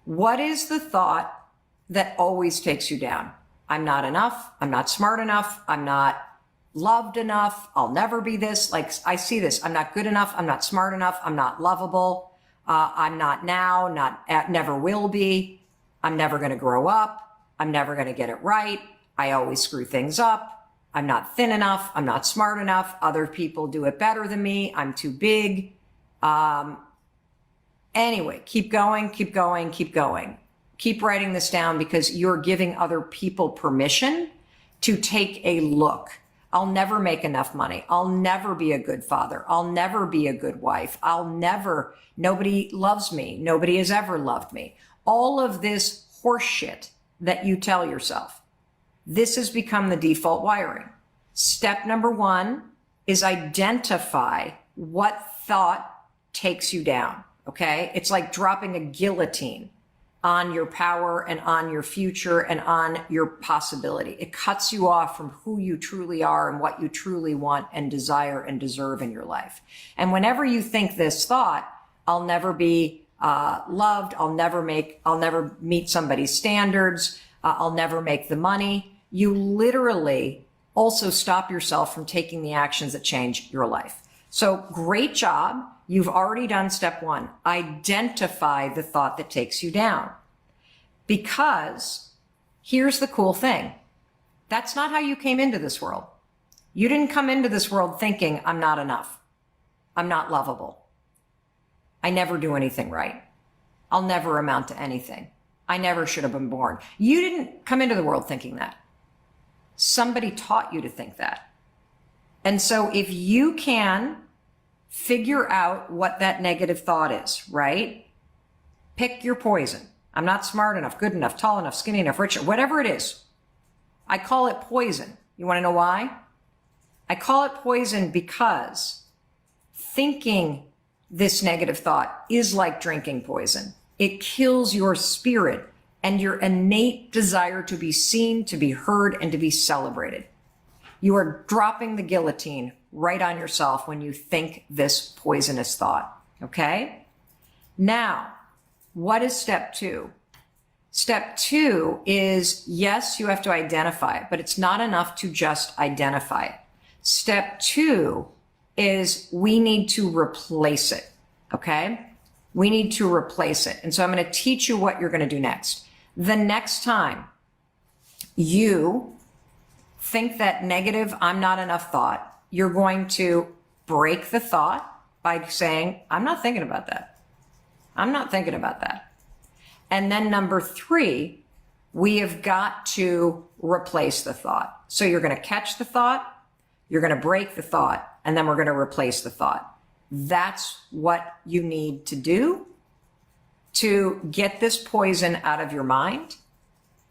what is the thought that always takes you down? I'm not enough. I'm not smart enough. I'm not loved enough. I'll never be this. Like, I see this. I'm not good enough. I'm not smart enough. I'm not lovable. I'm not now, never will be. I'm never going to grow up. I'm never going to get it right. I always screw things up. I'm not thin enough. I'm not smart enough. Other people do it better than me. I'm too big. Anyway, keep going, keep going, keep going. Keep writing this down because you're giving other people permission to take a look. I'll never make enough money. I'll never be a good father. I'll never be a good wife. Nobody loves me. Nobody has ever loved me. All of this horse shit that you tell yourself. This has become the default wiring. Step number one is identify what thought takes you down. Okay. It's like dropping a guillotine on your power and on your future and on your possibility. It cuts you off from who you truly are and what you truly want and desire and deserve in your life. And whenever you think this thought, I'll never be loved, I'll never meet somebody's standards, I'll never make the money, you literally also stop yourself from taking the actions that change your life. So great job. You've already done step one. Identify the thought that takes you down. Because here's the cool thing. That's not how you came into this world. You didn't come into this world thinking, I'm not enough. I'm not lovable. I never do anything right. I'll never amount to anything. I never should have been born. You didn't come into the world thinking that. Somebody taught you to think that. And so if you can figure out what that negative thought is, right? Pick your poison. I'm not smart enough, good enough, tall enough, skinny enough, rich, whatever it is. I call it poison. You want to know why? I call it poison because thinking this negative thought is like drinking poison. It kills your spirit and your innate desire to be seen, to be heard, and to be celebrated. You are dropping the guillotine right on yourself when you think this poisonous thought, okay? Now, what is step two? Step two is, yes, you have to identify it, but it's not enough to just identify it. Step two is we need to replace it, okay? We need to replace it. And so I'm going to teach you what you're going to do next. The next time you think that negative, I'm not enough thought, you're going to break the thought by saying, I'm not thinking about that. I'm not thinking about that. And then number three, we have got to replace the thought. So you're going to catch the thought, you're going to break the thought, and then we're going to replace the thought. That's what you need to do to get this poison out of your mind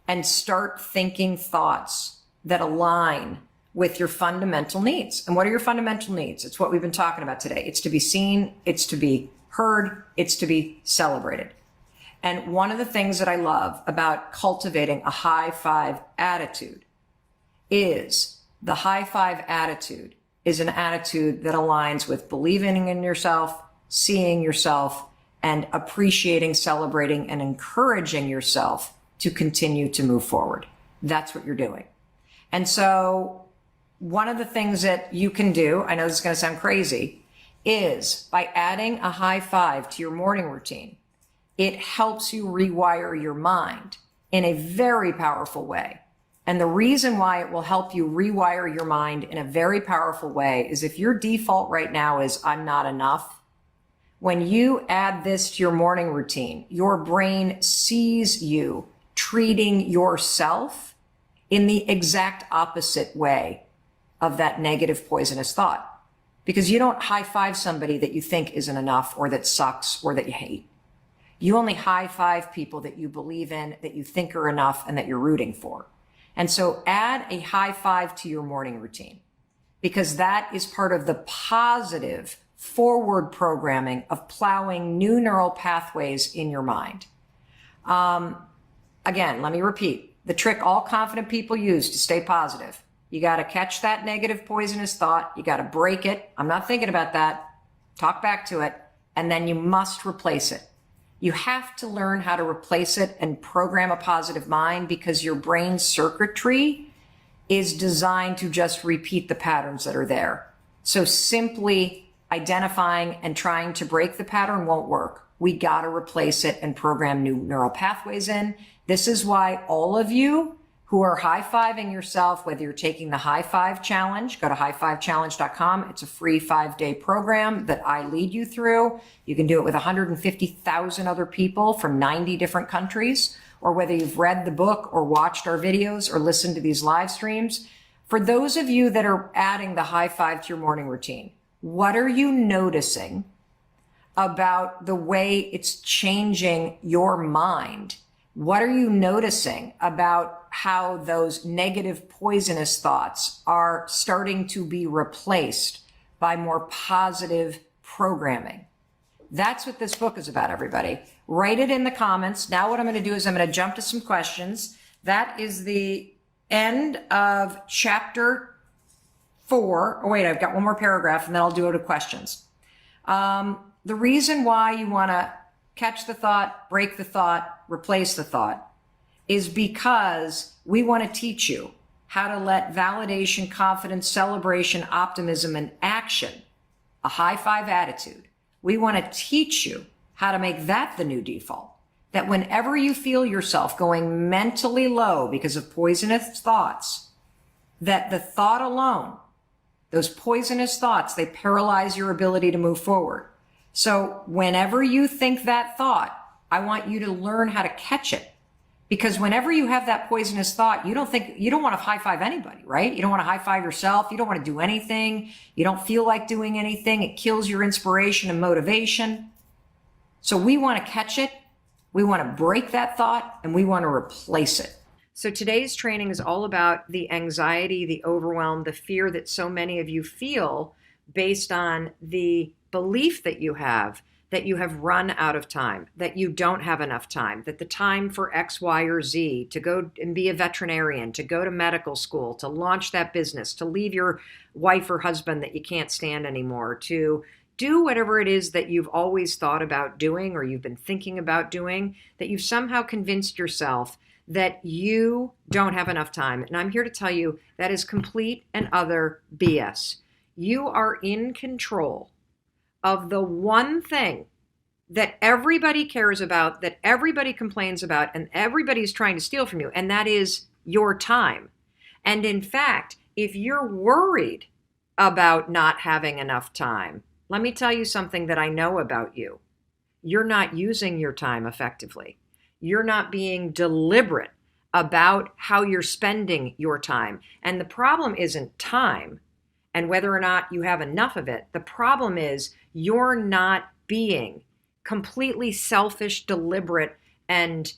and start thinking thoughts that align with your fundamental needs. And what are your fundamental needs? It's what we've been talking about today. It's to be seen, it's to be heard, it's to be celebrated. And one of the things that I love about cultivating a high five attitude is the high five attitude is an attitude that aligns with believing in yourself, seeing yourself, and appreciating, celebrating, and encouraging yourself to continue to move forward. That's what you're doing. And so one of the things that you can do, I know this is going to sound crazy, is by adding a high five to your morning routine, it helps you rewire your mind in a very powerful way. And the reason why it will help you rewire your mind in a very powerful way is if your default right now is I'm not enough, when you add this to your morning routine, your brain sees you treating yourself in the exact opposite way of that negative poisonous thought. Because you don't high five somebody that you think isn't enough or that sucks or that you hate. You only high five people that you believe in, that you think are enough, and that you're rooting for. And so add a high five to your morning routine, because that is part of the positive forward programming of plowing new neural pathways in your mind. Again, let me repeat the trick all confident people use to stay positive. You got to catch that negative poisonous thought. You got to break it. I'm not thinking about that. Talk back to it. And then you must replace it. You have to learn how to replace it and program a positive mind, because your brain circuitry is designed to just repeat the patterns that are there. So simply identifying and trying to break the pattern won't work. We got to replace it and program new neural pathways in. This is why all of you who are high-fiving yourself, whether you're taking the High Five Challenge, go to highfivechallenge.com. It's a free 5-day program that I lead you through. You can do it with 150,000 other people from 90 different countries, or whether you've read the book or watched our videos or listened to these live streams. For those of you that are adding the high five to your morning routine, what are you noticing about the way it's changing your mind? What are you noticing about how those negative poisonous thoughts are starting to be replaced by more positive programming? That's what this book is about, everybody. Write it in the comments. Now what I'm going to do is I'm going to jump to some questions. That is the end of chapter 4. Oh, wait, I've got one more paragraph and then I'll do it to questions. The reason why you want to catch the thought, break the thought, replace the thought is because we want to teach you how to let validation, confidence, celebration, optimism, and action, a high five attitude. We want to teach you how to make that the new default. That whenever you feel yourself going mentally low because of poisonous thoughts, that the thought alone Those poisonous thoughts, they paralyze your ability to move forward. So whenever you think that thought, I want you to learn how to catch it. Because whenever you have that poisonous thought, you don't want to high five anybody, right? You don't want to high five yourself. You don't want to do anything. You don't feel like doing anything. It kills your inspiration and motivation. So we want to catch it. We want to break that thought and we want to replace it. So today's training is all about the anxiety, the overwhelm, the fear that so many of you feel based on the belief that you have run out of time, that you don't have enough time, that the time for X, Y, or Z, to go and be a veterinarian, to go to medical school, to launch that business, to leave your wife or husband that you can't stand anymore, to do whatever it is that you've always thought about doing or you've been thinking about doing, that you've somehow convinced yourself that you don't have enough time. And I'm here to tell you that is complete and utter BS. You are in control of the one thing that everybody cares about, that everybody complains about, and everybody's trying to steal from you, and that is your time. And in fact, if you're worried about not having enough time, let me tell you something that I know about you. You're not using your time effectively. You're not being deliberate about how you're spending your time. And the problem isn't time and whether or not you have enough of it. The problem is you're not being completely selfish, deliberate, and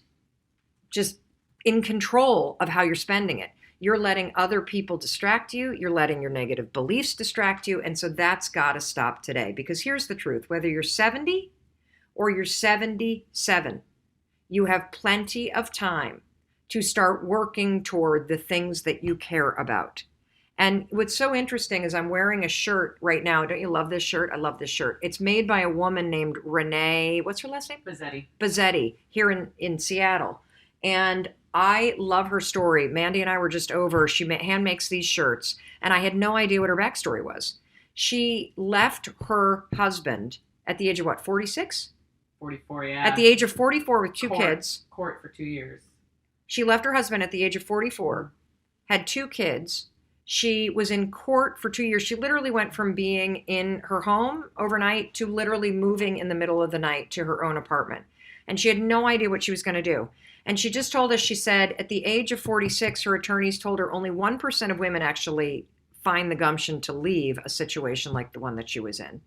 just in control of how you're spending it. You're letting other people distract you. You're letting your negative beliefs distract you. And so that's got to stop today. Because here's the truth. Whether you're 70 or you're 77, you have plenty of time to start working toward the things that you care about. And what's so interesting is I'm wearing a shirt right now. Don't you love this shirt? I love this shirt. It's made by a woman named Renee, what's her last name? Bazzetti, here in Seattle. And I love her story. Mandy and I were just over. She hand makes these shirts, and I had no idea what her backstory was. She left her husband at the age of what, 46? 44, yeah. At the age of 44 with two kids. Court for 2 years. She left her husband at the age of 44, had two kids. She was in court for 2 years. She literally went from being in her home overnight to literally moving in the middle of the night to her own apartment. And she had no idea what she was going to do. And she just told us, she said, at the age of 46, her attorneys told her only 1% of women actually find the gumption to leave a situation like the one that she was in.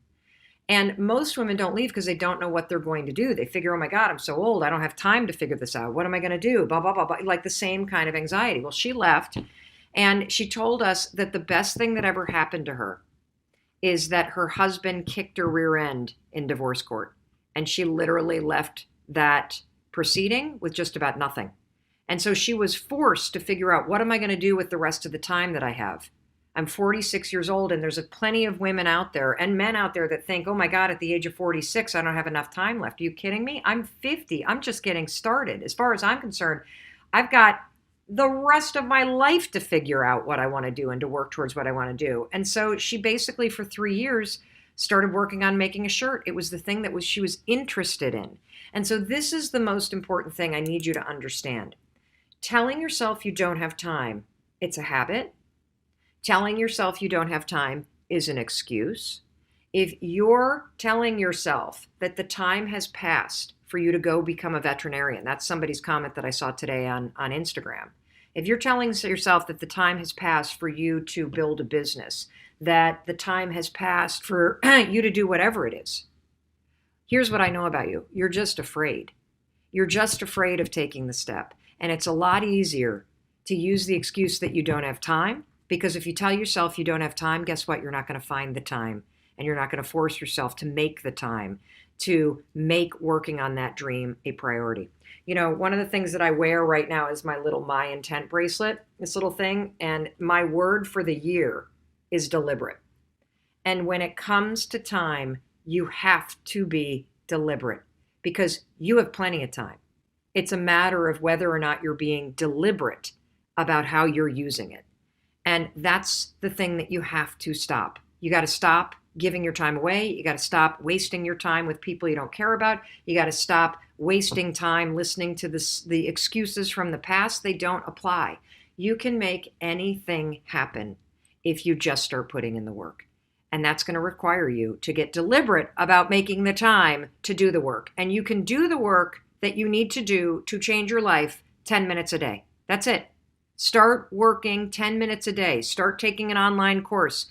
And most women don't leave because they don't know what they're going to do. They figure, oh my God, I'm so old. I don't have time to figure this out. What am I going to do? Blah, blah, blah, blah. Like the same kind of anxiety. Well, she left and she told us that the best thing that ever happened to her is that her husband kicked her rear end in divorce court. And she literally left that proceeding with just about nothing. And so she was forced to figure out, what am I going to do with the rest of the time that I have? I'm 46 years old, and there's plenty of women out there and men out there that think, oh my God, at the age of 46, I don't have enough time left. Are you kidding me? I'm 50. I'm just getting started. As far as I'm concerned, I've got the rest of my life to figure out what I want to do and to work towards what I want to do. And so she basically, for 3 years, started working on making a shirt. It was the thing that she was interested in. And so this is the most important thing I need you to understand. Telling yourself you don't have time, it's a habit. Telling yourself you don't have time is an excuse. If you're telling yourself that the time has passed for you to go become a veterinarian, that's somebody's comment that I saw today on Instagram. If you're telling yourself that the time has passed for you to build a business, that the time has passed for you to do whatever it is, here's what I know about you. You're just afraid. You're just afraid of taking the step. And it's a lot easier to use the excuse that you don't have time. Because if you tell yourself you don't have time, guess what? You're not going to find the time, and you're not going to force yourself to make the time to make working on that dream a priority. You know, one of the things that I wear right now is my little My Intent bracelet, this little thing, and my word for the year is deliberate. And when it comes to time, you have to be deliberate because you have plenty of time. It's a matter of whether or not you're being deliberate about how you're using it. And that's the thing that you have to stop. You got to stop giving your time away. You got to stop wasting your time with people you don't care about. You got to stop wasting time listening to the excuses from the past. They don't apply. You can make anything happen if you just start putting in the work. And that's going to require you to get deliberate about making the time to do the work. And you can do the work that you need to do to change your life 10 minutes a day. That's it. Start working 10 minutes a day. Start taking an online course.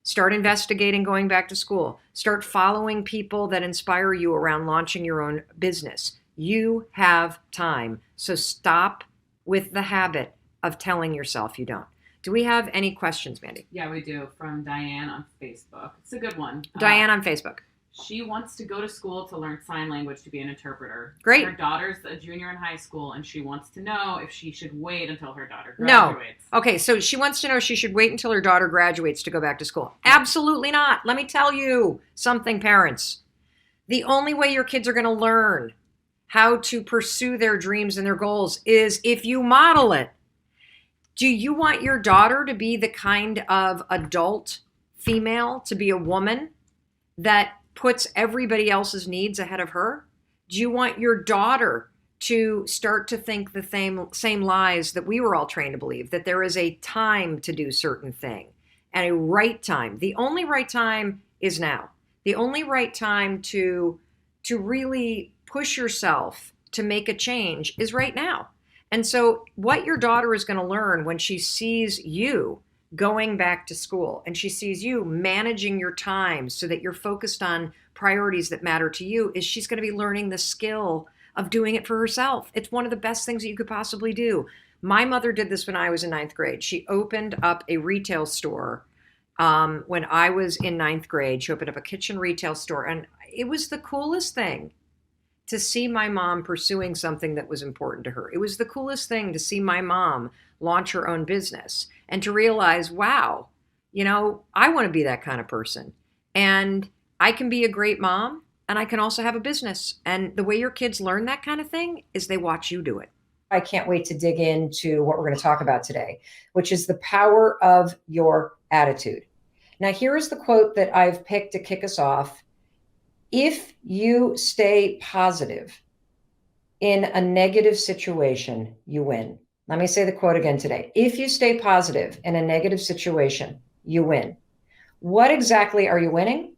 Start investigating going back to school. Start following people that inspire you around launching your own business. You have time. So stop with the habit of telling yourself you don't. Do we have any questions, Mandy? Yeah, we do. From Diane on Facebook. It's a good one. Diane on Facebook. She wants to go to school to learn sign language to be an interpreter. Great. Her daughter's a junior in high school, and she wants to know if she should wait until her daughter graduates. No. Okay, so she wants to know if she should wait until her daughter graduates to go back to school. Absolutely not. Let me tell you something, parents. The only way your kids are going to learn how to pursue their dreams and their goals is if you model it. Do you want your daughter to be the kind of adult female, to be a woman that puts everybody else's needs ahead of her? Do you want your daughter to start to think the same lies that we were all trained to believe, that there is a time to do certain thing and a right time? The only right time is now. The only right time to really push yourself to make a change is right now. And so what your daughter is going to learn when she sees you going back to school and she sees you managing your time so that you're focused on priorities that matter to you is she's going to be learning the skill of doing it for herself. It's one of the best things that you could possibly do. My mother did this when I was in ninth grade. She opened up a retail store when I was in ninth grade. She opened up a kitchen retail store, and it was the coolest thing to see my mom pursuing something that was important to her. It was the coolest thing to see my mom launch her own business and to realize, wow, I want to be that kind of person. And I can be a great mom and I can also have a business. And the way your kids learn that kind of thing is they watch you do it. I can't wait to dig into what we're going to talk about today, which is the power of your attitude. Now, here is the quote that I've picked to kick us off. If you stay positive in a negative situation, you win. Let me say the quote again today. If you stay positive in a negative situation, you win. What exactly are you winning?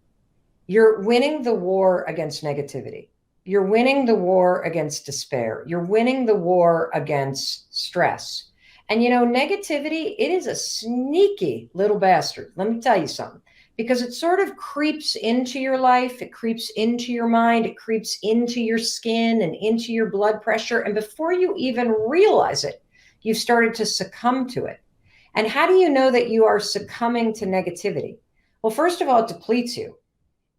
You're winning the war against negativity. You're winning the war against despair. You're winning the war against stress. And negativity, it is a sneaky little bastard. Let me tell you something. Because it sort of creeps into your life, it creeps into your mind, it creeps into your skin and into your blood pressure. And before you even realize it, you've started to succumb to it. And how do you know that you are succumbing to negativity? Well, first of all, it depletes you.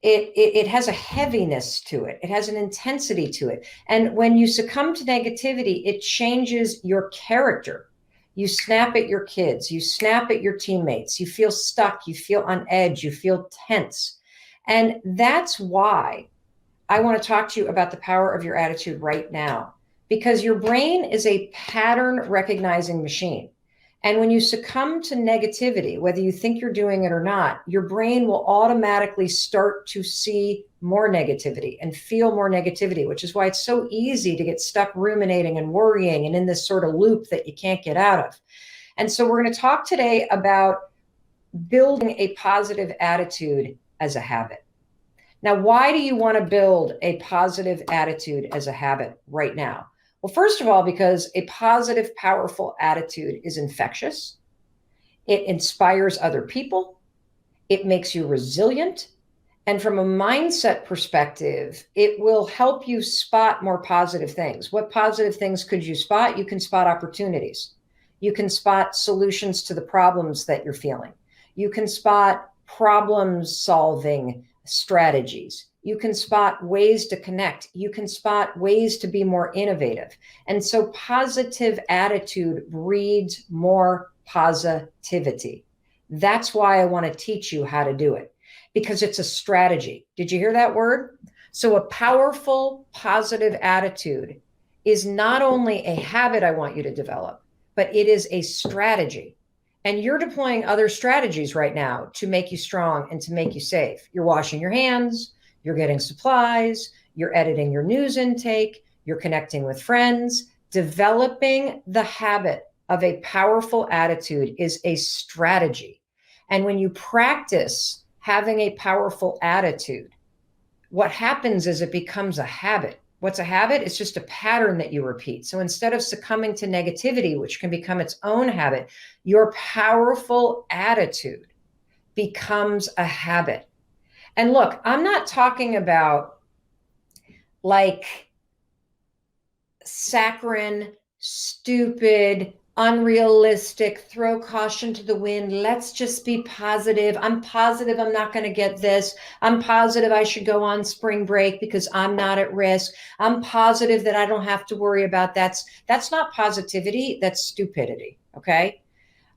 It has a heaviness to it. It has an intensity to it. And when you succumb to negativity, it changes your character. You snap at your kids, you snap at your teammates, you feel stuck, you feel on edge, you feel tense. And that's why I want to talk to you about the power of your attitude right now, because your brain is a pattern recognizing machine. And when you succumb to negativity, whether you think you're doing it or not, your brain will automatically start to see more negativity and feel more negativity, which is why it's so easy to get stuck ruminating and worrying and in this sort of loop that you can't get out of. And so we're going to talk today about building a positive attitude as a habit. Now, why do you want to build a positive attitude as a habit right now? Well, first of all, because a positive, powerful attitude is infectious. It inspires other people. It makes you resilient. And from a mindset perspective, it will help you spot more positive things. What positive things could you spot? You can spot opportunities. You can spot solutions to the problems that you're feeling. You can spot problem-solving strategies. You can spot ways to connect. You can spot ways to be more innovative. And so positive attitude breeds more positivity. That's why I want to teach you how to do it, because it's a strategy. Did you hear that word? So a powerful, positive attitude is not only a habit I want you to develop, but it is a strategy. And you're deploying other strategies right now to make you strong and to make you safe. You're washing your hands. You're getting supplies, you're editing your news intake, you're connecting with friends. Developing the habit of a powerful attitude is a strategy. And when you practice having a powerful attitude, what happens is it becomes a habit. What's a habit? It's just a pattern that you repeat. So instead of succumbing to negativity, which can become its own habit, your powerful attitude becomes a habit. And look, I'm not talking about like saccharine, stupid, unrealistic, throw caution to the wind. Let's just be positive. I'm positive I'm not going to get this. I'm positive I should go on spring break because I'm not at risk. I'm positive that I don't have to worry about that. That's not positivity. That's stupidity. Okay.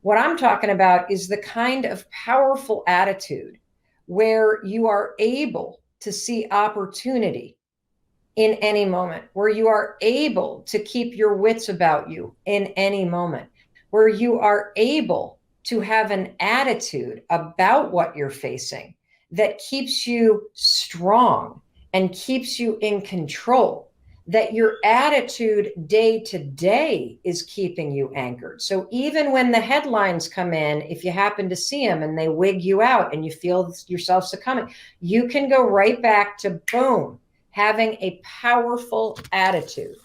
What I'm talking about is the kind of powerful attitude where you are able to see opportunity in any moment, where you are able to keep your wits about you in any moment, where you are able to have an attitude about what you're facing that keeps you strong and keeps you in control, that your attitude day to day is keeping you anchored. So even when the headlines come in, if you happen to see them and they wig you out and you feel yourself succumbing, you can go right back to boom, having a powerful attitude.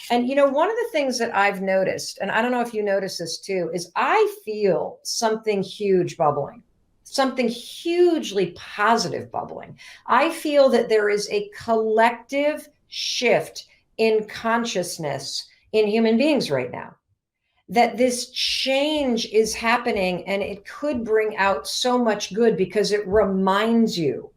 And, one of the things that I've noticed, and I don't know if you notice this too, is I feel something huge bubbling, something hugely positive bubbling. I feel that there is a collective shift in consciousness in human beings right now, that this change is happening and it could bring out so much good because it reminds you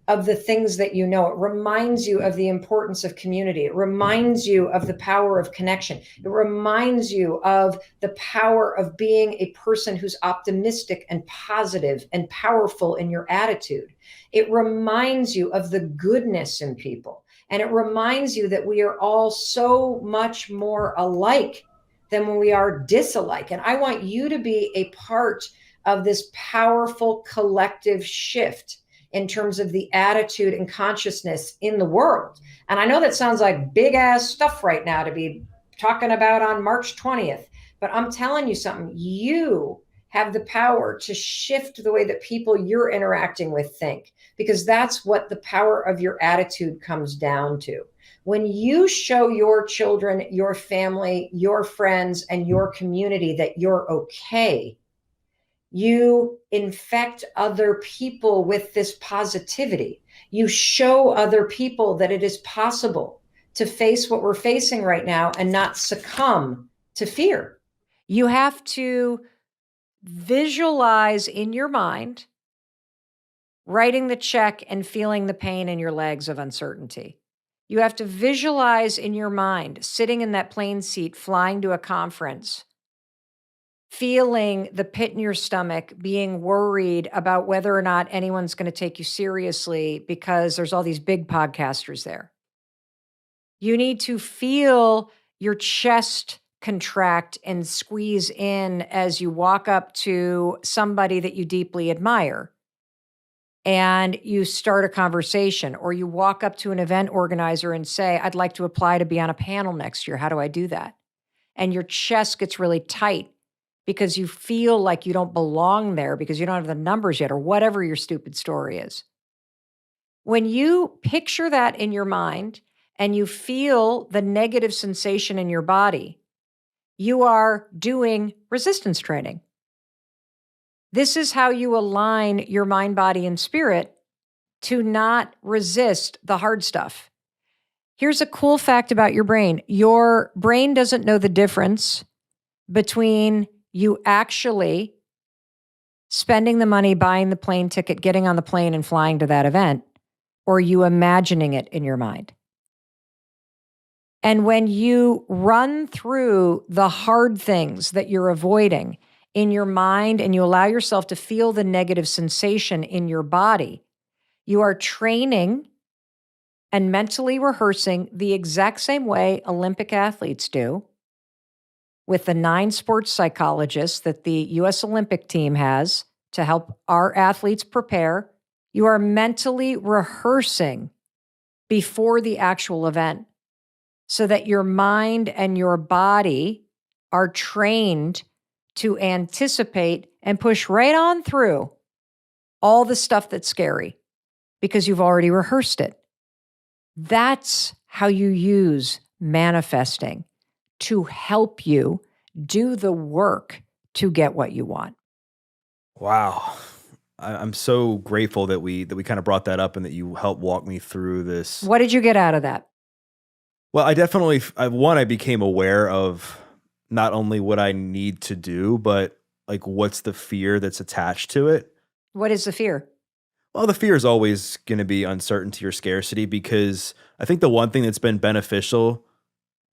of the things that you know. It reminds you of the importance of community. It reminds you of the power of connection. It reminds you of the power of being a person who's optimistic and positive and powerful in your attitude. It reminds you of the goodness in people. And it reminds you that we are all so much more alike than when we are disalike. And I want you to be a part of this powerful collective shift in terms of the attitude and consciousness in the world. And I know that sounds like big ass stuff right now to be talking about on March 20th, but I'm telling you something, you have the power to shift the way that people you're interacting with think, because that's what the power of your attitude comes down to. When you show your children, your family, your friends, and your community that you're okay, you infect other people with this positivity. You show other people that it is possible to face what we're facing right now and not succumb to fear. You have to visualize in your mind writing the check and feeling the pain in your legs of uncertainty. You have to visualize in your mind sitting in that plane seat, flying to a conference, feeling the pit in your stomach, being worried about whether or not anyone's going to take you seriously because there's all these big podcasters there. You need to feel your chest contract and squeeze in as you walk up to somebody that you deeply admire and you start a conversation, or you walk up to an event organizer and say, I'd like to apply to be on a panel next year. How do I do that? And your chest gets really tight because you feel like you don't belong there because you don't have the numbers yet, or whatever your stupid story is. When you picture that in your mind and you feel the negative sensation in your body, you are doing resistance training. This is how you align your mind, body, and spirit to not resist the hard stuff. Here's a cool fact about your brain. Your brain doesn't know the difference between you actually spending the money, buying the plane ticket, getting on the plane and flying to that event, or you imagining it in your mind. And when you run through the hard things that you're avoiding in your mind and you allow yourself to feel the negative sensation in your body, you are training and mentally rehearsing the exact same way Olympic athletes do with the 9 sports psychologists that the U.S. Olympic team has to help our athletes prepare. You are mentally rehearsing before the actual event so that your mind and your body are trained to anticipate and push right on through all the stuff that's scary because you've already rehearsed it. That's how you use manifesting to help you do the work to get what you want. Wow. I'm so grateful that we kind of brought that up and that you helped walk me through this. What did you get out of that? Well, I definitely, I became aware of not only what I need to do, but like what's the fear that's attached to it. What is the fear? Well, the fear is always going to be uncertainty or scarcity, because I think the one thing that's been beneficial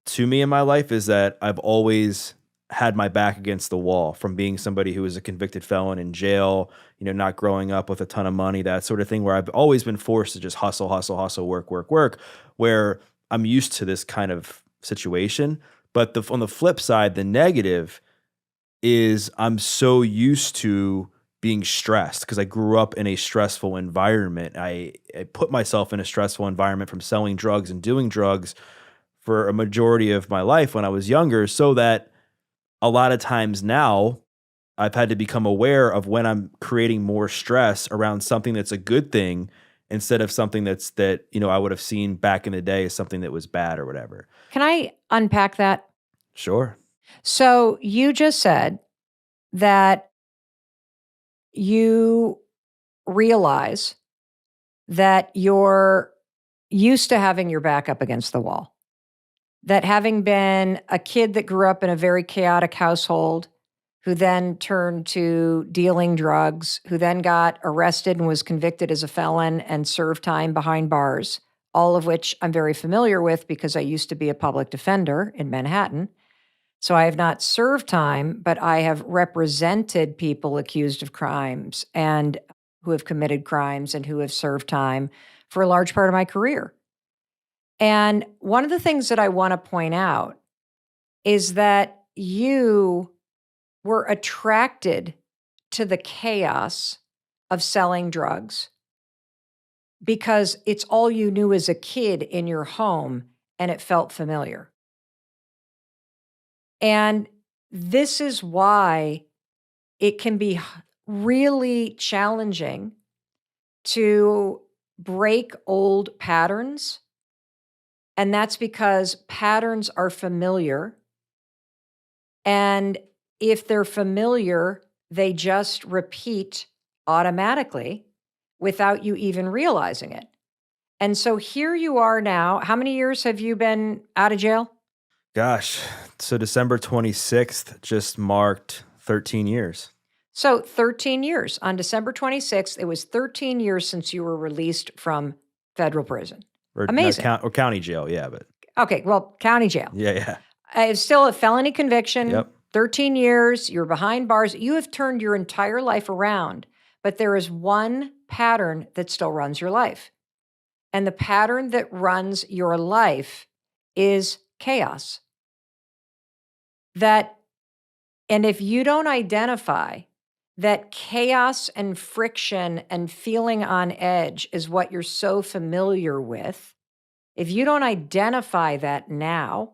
to me in my life is that I've always had my back against the wall, from being somebody who was a convicted felon in jail, not growing up with a ton of money, that sort of thing, where I've always been forced to just hustle, hustle, hustle, work, work, work, where I'm used to this kind of situation. But on the flip side, the negative is I'm so used to being stressed because I grew up in a stressful environment. I put myself in a stressful environment from selling drugs and doing drugs for a majority of my life when I was younger, so that a lot of times now I've had to become aware of when I'm creating more stress around something that's a good thing instead of something that I would have seen back in the day as something that was bad or whatever. Can I unpack that? Sure. So you just said that you realize that you're used to having your back up against the wall. That having been a kid that grew up in a very chaotic household, who then turned to dealing drugs, who then got arrested and was convicted as a felon and served time behind bars, all of which I'm very familiar with because I used to be a public defender in Manhattan. So I have not served time, but I have represented people accused of crimes and who have committed crimes and who have served time for a large part of my career. And one of the things that I want to point out is that you were attracted to the chaos of selling drugs because it's all you knew as a kid in your home and it felt familiar. And this is why it can be really challenging to break old patterns. And that's because patterns are familiar. And if they're familiar, they just repeat automatically without you even realizing it. And so here you are now. How many years have you been out of jail? Gosh, so December 26th just marked 13 years. So 13 years. On December 26th, it was 13 years since you were released from federal prison. Or, Amazing. or county jail, yeah, but. Okay, well, county jail. Yeah. It's still a felony conviction. Yep. 13 years, you're behind bars. You have turned your entire life around, but there is one pattern that still runs your life. And the pattern that runs your life is chaos. And if you don't identify that chaos and friction and feeling on edge is what you're so familiar with, if you don't identify that now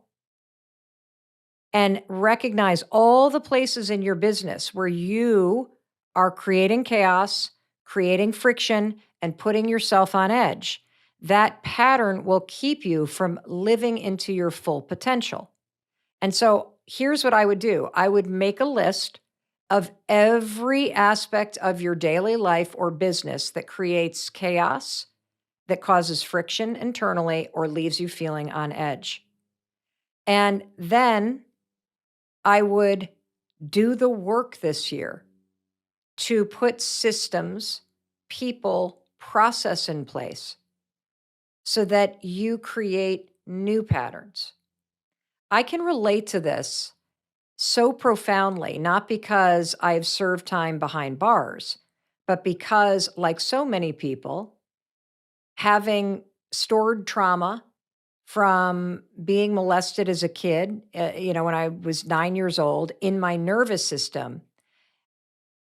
and recognize all the places in your business where you are creating chaos, creating friction, and putting yourself on edge, that pattern will keep you from living into your full potential. And so here's what I would do. I would make a list of every aspect of your daily life or business that creates chaos, that causes friction internally, or leaves you feeling on edge. And then I would do the work this year to put systems, people, process in place so that you create new patterns. I can relate to this so profoundly, not because I've served time behind bars, but because, like so many people, having stored trauma from being molested as a kid, when I was 9 years old, in my nervous system,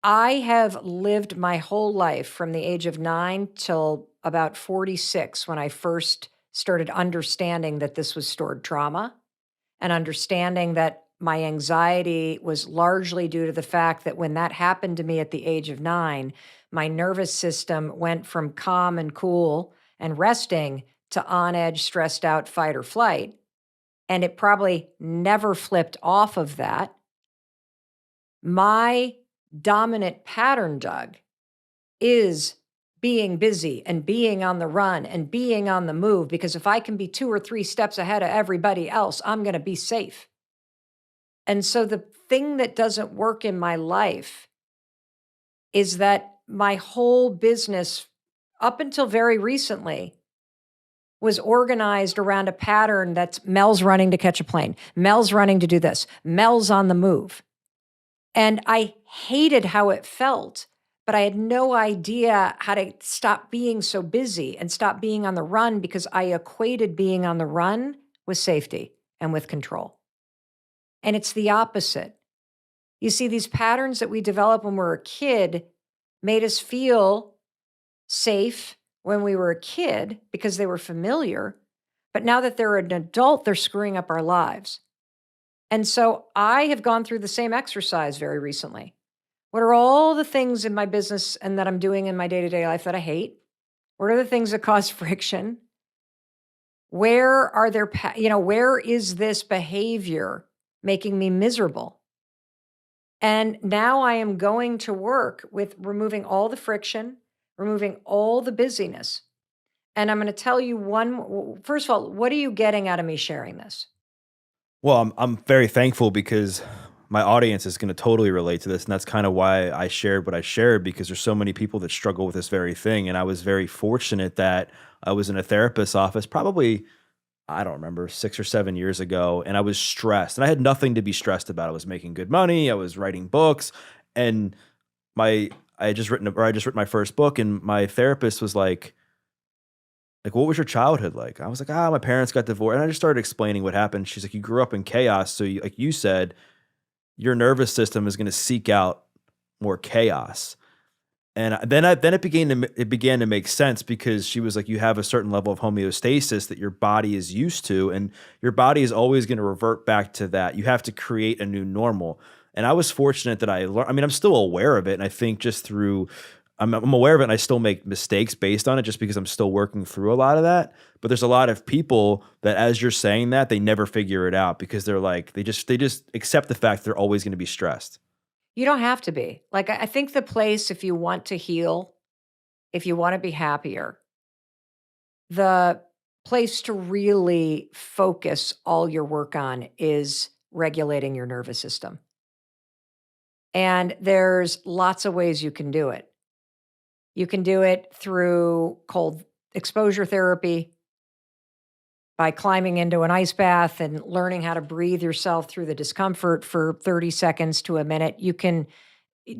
I have lived my whole life from the age of 9 till about 46 when I first started understanding that this was stored trauma and understanding that my anxiety was largely due to the fact that when that happened to me at the age of 9, my nervous system went from calm and cool and resting to on edge, stressed out, fight or flight. And it probably never flipped off of that. My dominant pattern, Doug, is being busy and being on the run and being on the move, because if I can be 2 or 3 steps ahead of everybody else, I'm going to be safe. And so the thing that doesn't work in my life is that my whole business, up until very recently, was organized around a pattern that's Mel's running to catch a plane. Mel's running to do this. Mel's on the move. And I hated how it felt, but I had no idea how to stop being so busy and stop being on the run, because I equated being on the run with safety and with control. And it's the opposite. You see, these patterns that we develop when we're a kid made us feel safe when we were a kid because they were familiar. But now that they're an adult, they're screwing up our lives. And so I have gone through the same exercise very recently. What are all the things in my business and that I'm doing in my day-to-day life that I hate? What are the things that cause friction? Where are there, where is this behavior making me miserable? And now I am going to work with removing all the friction, removing all the busyness. And I'm going to tell you first of all, what are you getting out of me sharing this? Well, I'm very thankful because my audience is going to totally relate to this, and that's kind of why I shared what I shared, because there's so many people that struggle with this very thing. And I was very fortunate that I was in a therapist's office probably, I don't remember, 6 or 7 years ago, and I was stressed, and I had nothing to be stressed about. I was making good money, I was writing books, and I had just written my first book, and my therapist was like, what was your childhood like? I was like, my parents got divorced. And I just started explaining what happened. She's like, you grew up in chaos. So like you said, your nervous system is going to seek out more chaos. And then it began to make sense, because she was like, you have a certain level of homeostasis that your body is used to, and your body is always going to revert back to that. You have to create a new normal. And I was fortunate that I learned, I'm still aware of it. And I think just through, I'm aware of it, and I still make mistakes based on it, just because I'm still working through a lot of that. But there's a lot of people that, as you're saying that, they never figure it out, because they're like, they just accept the fact they're always going to be stressed. You don't have to be. Like, I think the place, if you want to heal, if you want to be happier, the place to really focus all your work on is regulating your nervous system. And there's lots of ways you can do it. You can do it through cold exposure therapy, by climbing into an ice bath and learning how to breathe yourself through the discomfort for 30 seconds to a minute. You can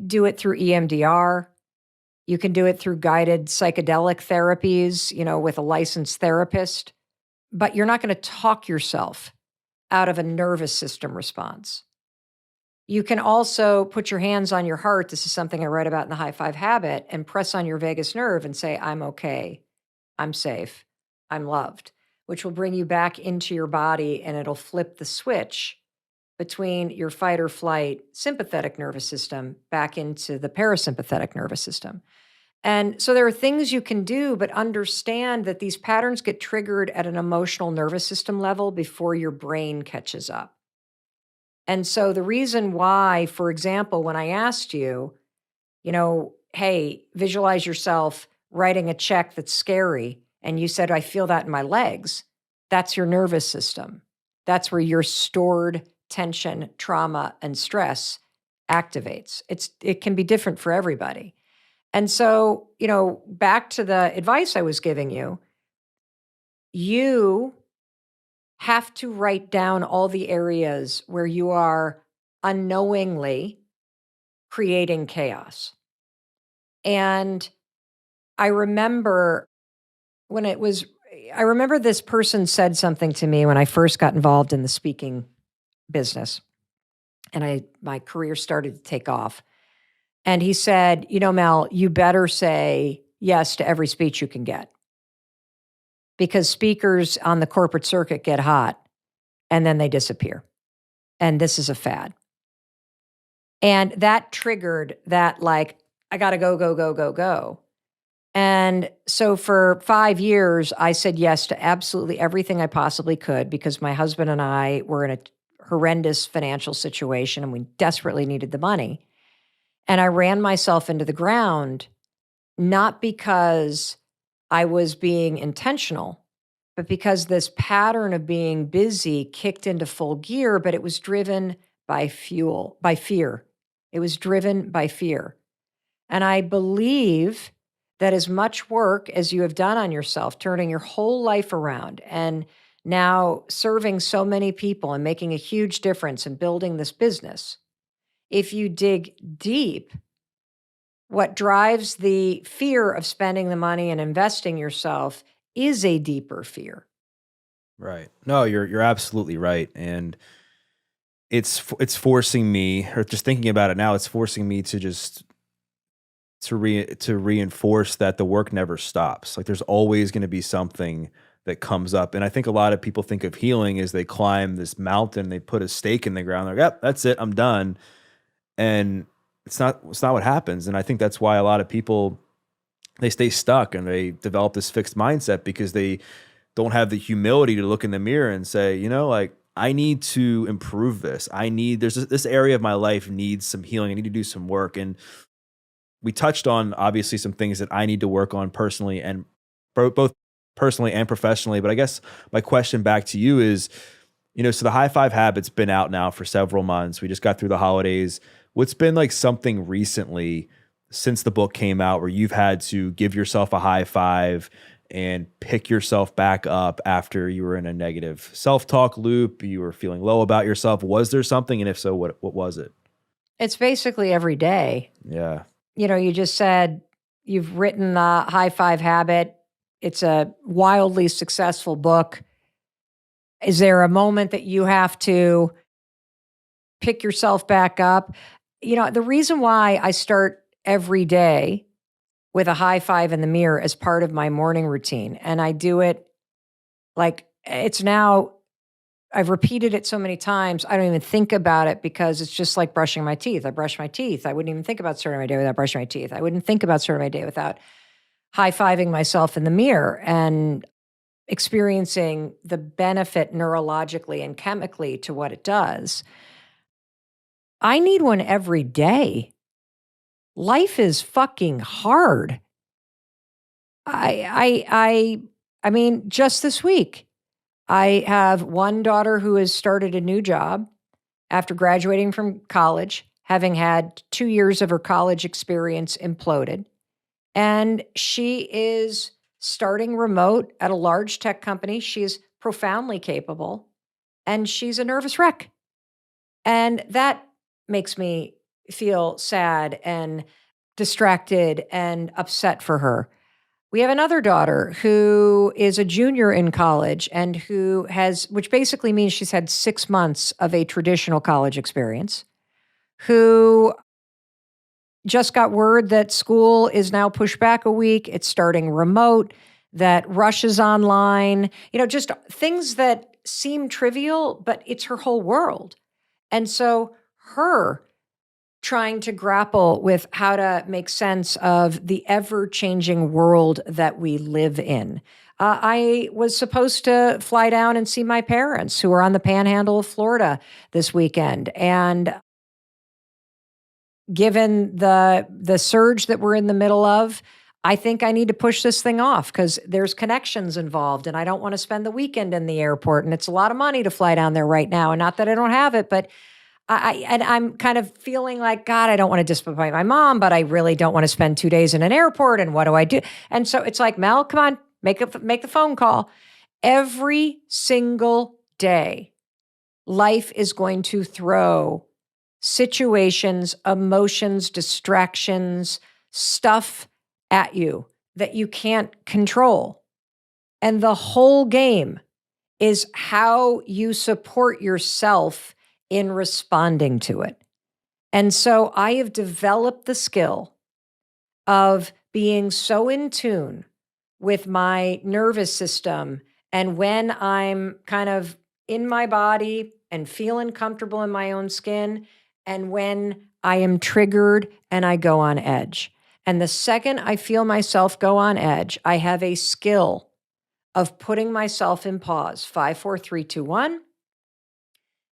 do it through EMDR. You can do it through guided psychedelic therapies, with a licensed therapist. But you're not going to talk yourself out of a nervous system response. You can also put your hands on your heart. This is something I write about in the High Five Habit, and press on your vagus nerve and say, I'm okay, I'm safe, I'm loved, which will bring you back into your body, and it'll flip the switch between your fight or flight sympathetic nervous system back into the parasympathetic nervous system. And so there are things you can do, but understand that these patterns get triggered at an emotional nervous system level before your brain catches up. And so the reason why, for example, when I asked you, hey, visualize yourself writing a check that's scary, and you said, I feel that in my legs, that's your nervous system. That's where your stored tension, trauma, and stress activates. It can be different for everybody. And so, back to the advice I was giving you, you have to write down all the areas where you are unknowingly creating chaos. And I remember this person said something to me when I first got involved in the speaking business, and my career started to take off. And he said, Mel, you better say yes to every speech you can get, because speakers on the corporate circuit get hot and then they disappear. and this is a fad. And that triggered that, like, I got to go, go, go, go, go. And so for 5 years, I said yes to absolutely everything I possibly could because my husband and I were in a horrendous financial situation and we desperately needed the money. And I ran myself into the ground, not because I was being intentional, but because this pattern of being busy kicked into full gear, but it was driven by fear. It was driven by fear. And I believe that as much work as you have done on yourself, turning your whole life around and now serving so many people and making a huge difference in building this business, if you dig deep, what drives the fear of spending the money and investing yourself is a deeper fear. Right. No, you're absolutely right. And it's forcing me, or just thinking about it now, it's forcing me to just to reinforce that the work never stops. Like there's always going to be something that comes up. And I think a lot of people think of healing as they climb this mountain, they put a stake in the ground, they're like, yep, that's it, I'm done. And it's not what happens. And I think that's why a lot of people, they stay stuck and they develop this fixed mindset because they don't have the humility to look in the mirror and say, like, I need to improve this. This area of my life needs some healing. I need to do some work. And we touched on obviously some things that I need to work on personally and both personally and professionally. But I guess my question back to you is, so the High Five Habit's been out now for several months. We just got through the holidays. What's been like something recently since the book came out where you've had to give yourself a high five and pick yourself back up after you were in a negative self-talk loop, you were feeling low about yourself? Was there something? And if so, what was it? It's basically every day. Yeah. You just said you've written the High Five Habit. It's a wildly successful book. Is there a moment that you have to pick yourself back up? The reason why I start every day with a high five in the mirror as part of my morning routine, and I do it like it's now, I've repeated it so many times, I don't even think about it because it's just like brushing my teeth. I brush my teeth. I wouldn't even think about starting my day without brushing my teeth. I wouldn't think about starting my day without high-fiving myself in the mirror and experiencing the benefit neurologically and chemically to what it does. I need one every day. Life is fucking hard. I mean, just this week, I have one daughter who has started a new job after graduating from college, having had 2 years of her college experience imploded. And she is starting remote at a large tech company. She's profoundly capable and she's a nervous wreck. And that makes me feel sad and distracted and upset for her. We have another daughter who is a junior in college and which basically means she's had 6 months of a traditional college experience, who just got word that school is now pushed back a week. It's starting remote, that Rush is online, just things that seem trivial, but it's her whole world. And so her trying to grapple with how to make sense of the ever-changing world that we live in. I was supposed to fly down and see my parents who are on the panhandle of Florida this weekend. And given the surge that we're in the middle of, I think I need to push this thing off because there's connections involved and I don't want to spend the weekend in the airport. And it's a lot of money to fly down there right now. And not that I don't have it, but I'm kind of feeling like, God, I don't want to disappoint my mom, but I really don't want to spend 2 days in an airport. And what do I do? And so it's like, Mel, come on, make the phone call. Every single day, life is going to throw situations, emotions, distractions, stuff at you that you can't control. And the whole game is how you support yourself in responding to it. And so I have developed the skill of being so in tune with my nervous system. And when I'm kind of in my body, and feeling comfortable in my own skin, and when I am triggered and I go on edge. And the second I feel myself go on edge, I have a skill of putting myself in pause, 5, 4, 3, 2, 1,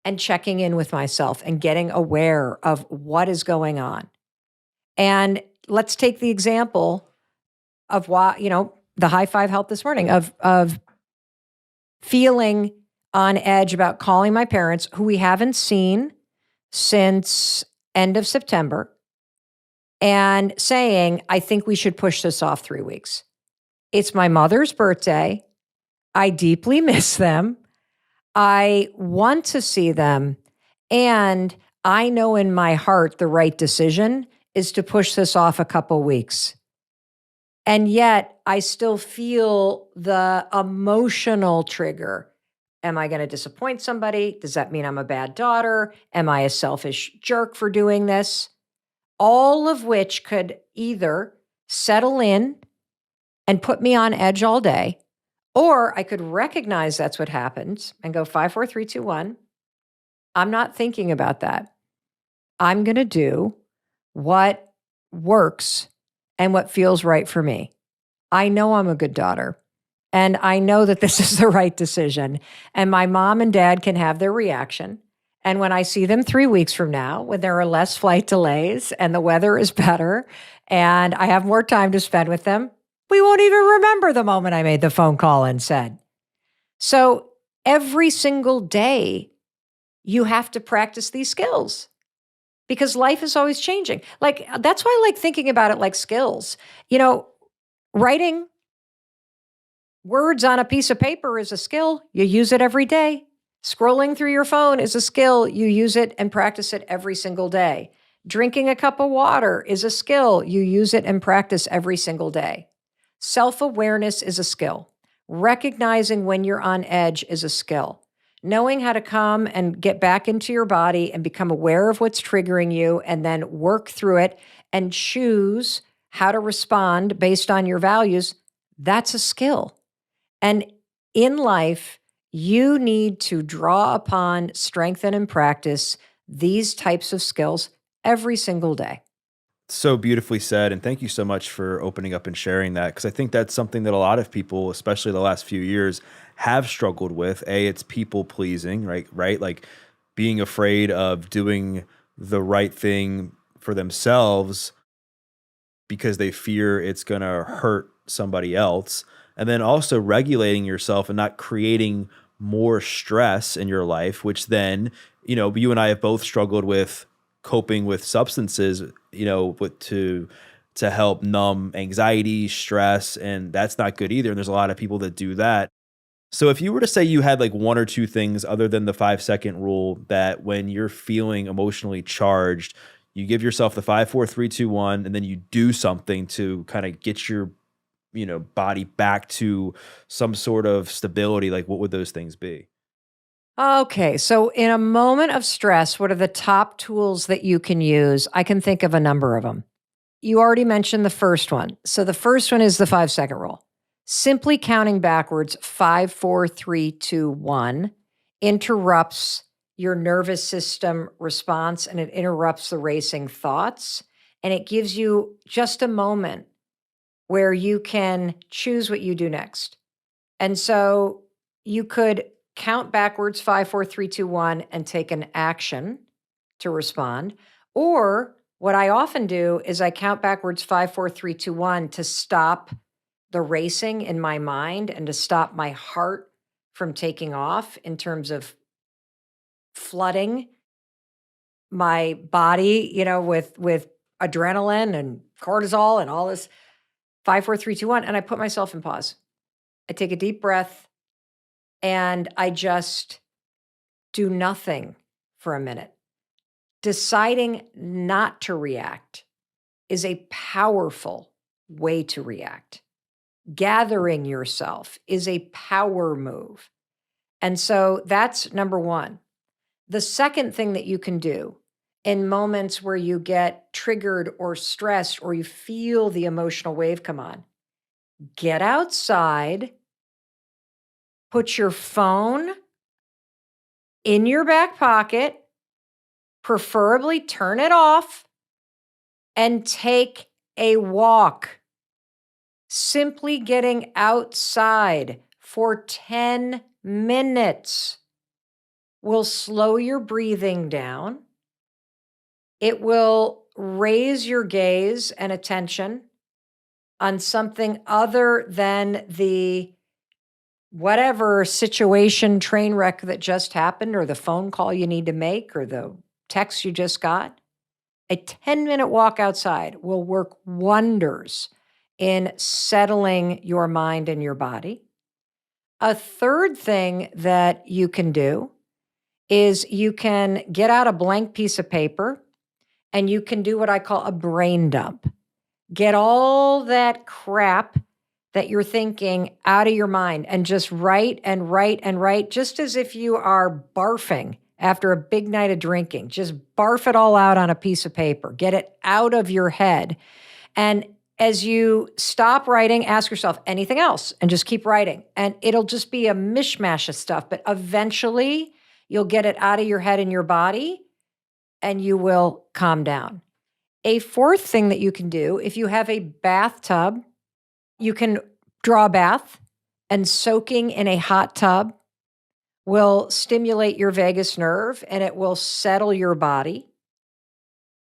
and checking in with myself and getting aware of what is going on. And let's take the example of why, the high five helped this morning of feeling on edge about calling my parents, who we haven't seen since end of September, and saying, I think we should push this off 3 weeks. It's my mother's birthday. I deeply miss them. I want to see them. And I know in my heart the right decision is to push this off a couple weeks. And yet I still feel the emotional trigger. Am I going to disappoint somebody? Does that mean I'm a bad daughter? Am I a selfish jerk for doing this? All of which could either settle in and put me on edge all day, or I could recognize that's what happens and go 5, 4, 3, 2, 1. I'm not thinking about that. I'm going to do what works and what feels right for me. I know I'm a good daughter, and I know that this is the right decision, and my mom and dad can have their reaction. And when I see them 3 weeks from now, when there are less flight delays and the weather is better and I have more time to spend with them, we won't even remember the moment I made the phone call and said. So every single day, you have to practice these skills because life is always changing. Like, that's why I like thinking about it like skills. Writing words on a piece of paper is a skill. You use it every day. Scrolling through your phone is a skill. You use it and practice it every single day. Drinking a cup of water is a skill. You use it and practice every single day. Self-awareness is a skill. Recognizing when you're on edge is a skill. Knowing how to come and get back into your body and become aware of what's triggering you and then work through it and choose how to respond based on your values, that's a skill. And in life, you need to draw upon, strengthen, and practice these types of skills every single day. So beautifully said. And thank you so much for opening up and sharing that. Because I think that's something that a lot of people, especially the last few years, have struggled with. It's people pleasing, right? Like being afraid of doing the right thing for themselves because they fear it's going to hurt somebody else. And then also regulating yourself and not creating more stress in your life, which then, you and I have both struggled with coping with substances, to help numb anxiety, stress, and that's not good either. And there's a lot of people that do that. So if you were to say you had like one or two things other than the 5-second rule that when you're feeling emotionally charged, you give yourself the 5, 4, 3, 2, 1, and then you do something to kind of get your body back to some sort of stability, like what would those things be? Okay, so in a moment of stress, what are the top tools that you can use? I can think of a number of them. You already mentioned the first one. So the first one is the 5-second rule. Simply counting backwards, 5, 4, 3, 2, 1, interrupts your nervous system response and it interrupts the racing thoughts. And it gives you just a moment where you can choose what you do next. And so you could count backwards 5, 4, 3, 2, 1 and take an action to respond. Or what I often do is I count backwards 5, 4, 3, 2, 1 to stop the racing in my mind and to stop my heart from taking off in terms of flooding my body, with adrenaline and cortisol and all this. 5, 4, 3, 2, 1. And I put myself in pause. I take a deep breath and I just do nothing for a minute. Deciding not to react is a powerful way to react. Gathering yourself is a power move. And so that's number one. The second thing that you can do in moments where you get triggered or stressed or you feel the emotional wave come on, get outside, put your phone in your back pocket, preferably turn it off, and take a walk. Simply getting outside for 10 minutes will slow your breathing down. It will raise your gaze and attention on something other than the whatever situation, train wreck that just happened, or the phone call you need to make, or the text you just got. A 10-minute walk outside will work wonders in settling your mind and your body. A third thing that you can do is you can get out a blank piece of paper and you can do what I call a brain dump. Get all that crap that you're thinking out of your mind and just write and write and write, just as if you are barfing after a big night of drinking. Just barf it all out on a piece of paper. Get it out of your head. And as you stop writing, ask yourself anything else and just keep writing. And it'll just be a mishmash of stuff, but eventually you'll get it out of your head and your body and you will calm down. A fourth thing that you can do, if you have a bathtub, you can draw a bath, and soaking in a hot tub will stimulate your vagus nerve and it will settle your body.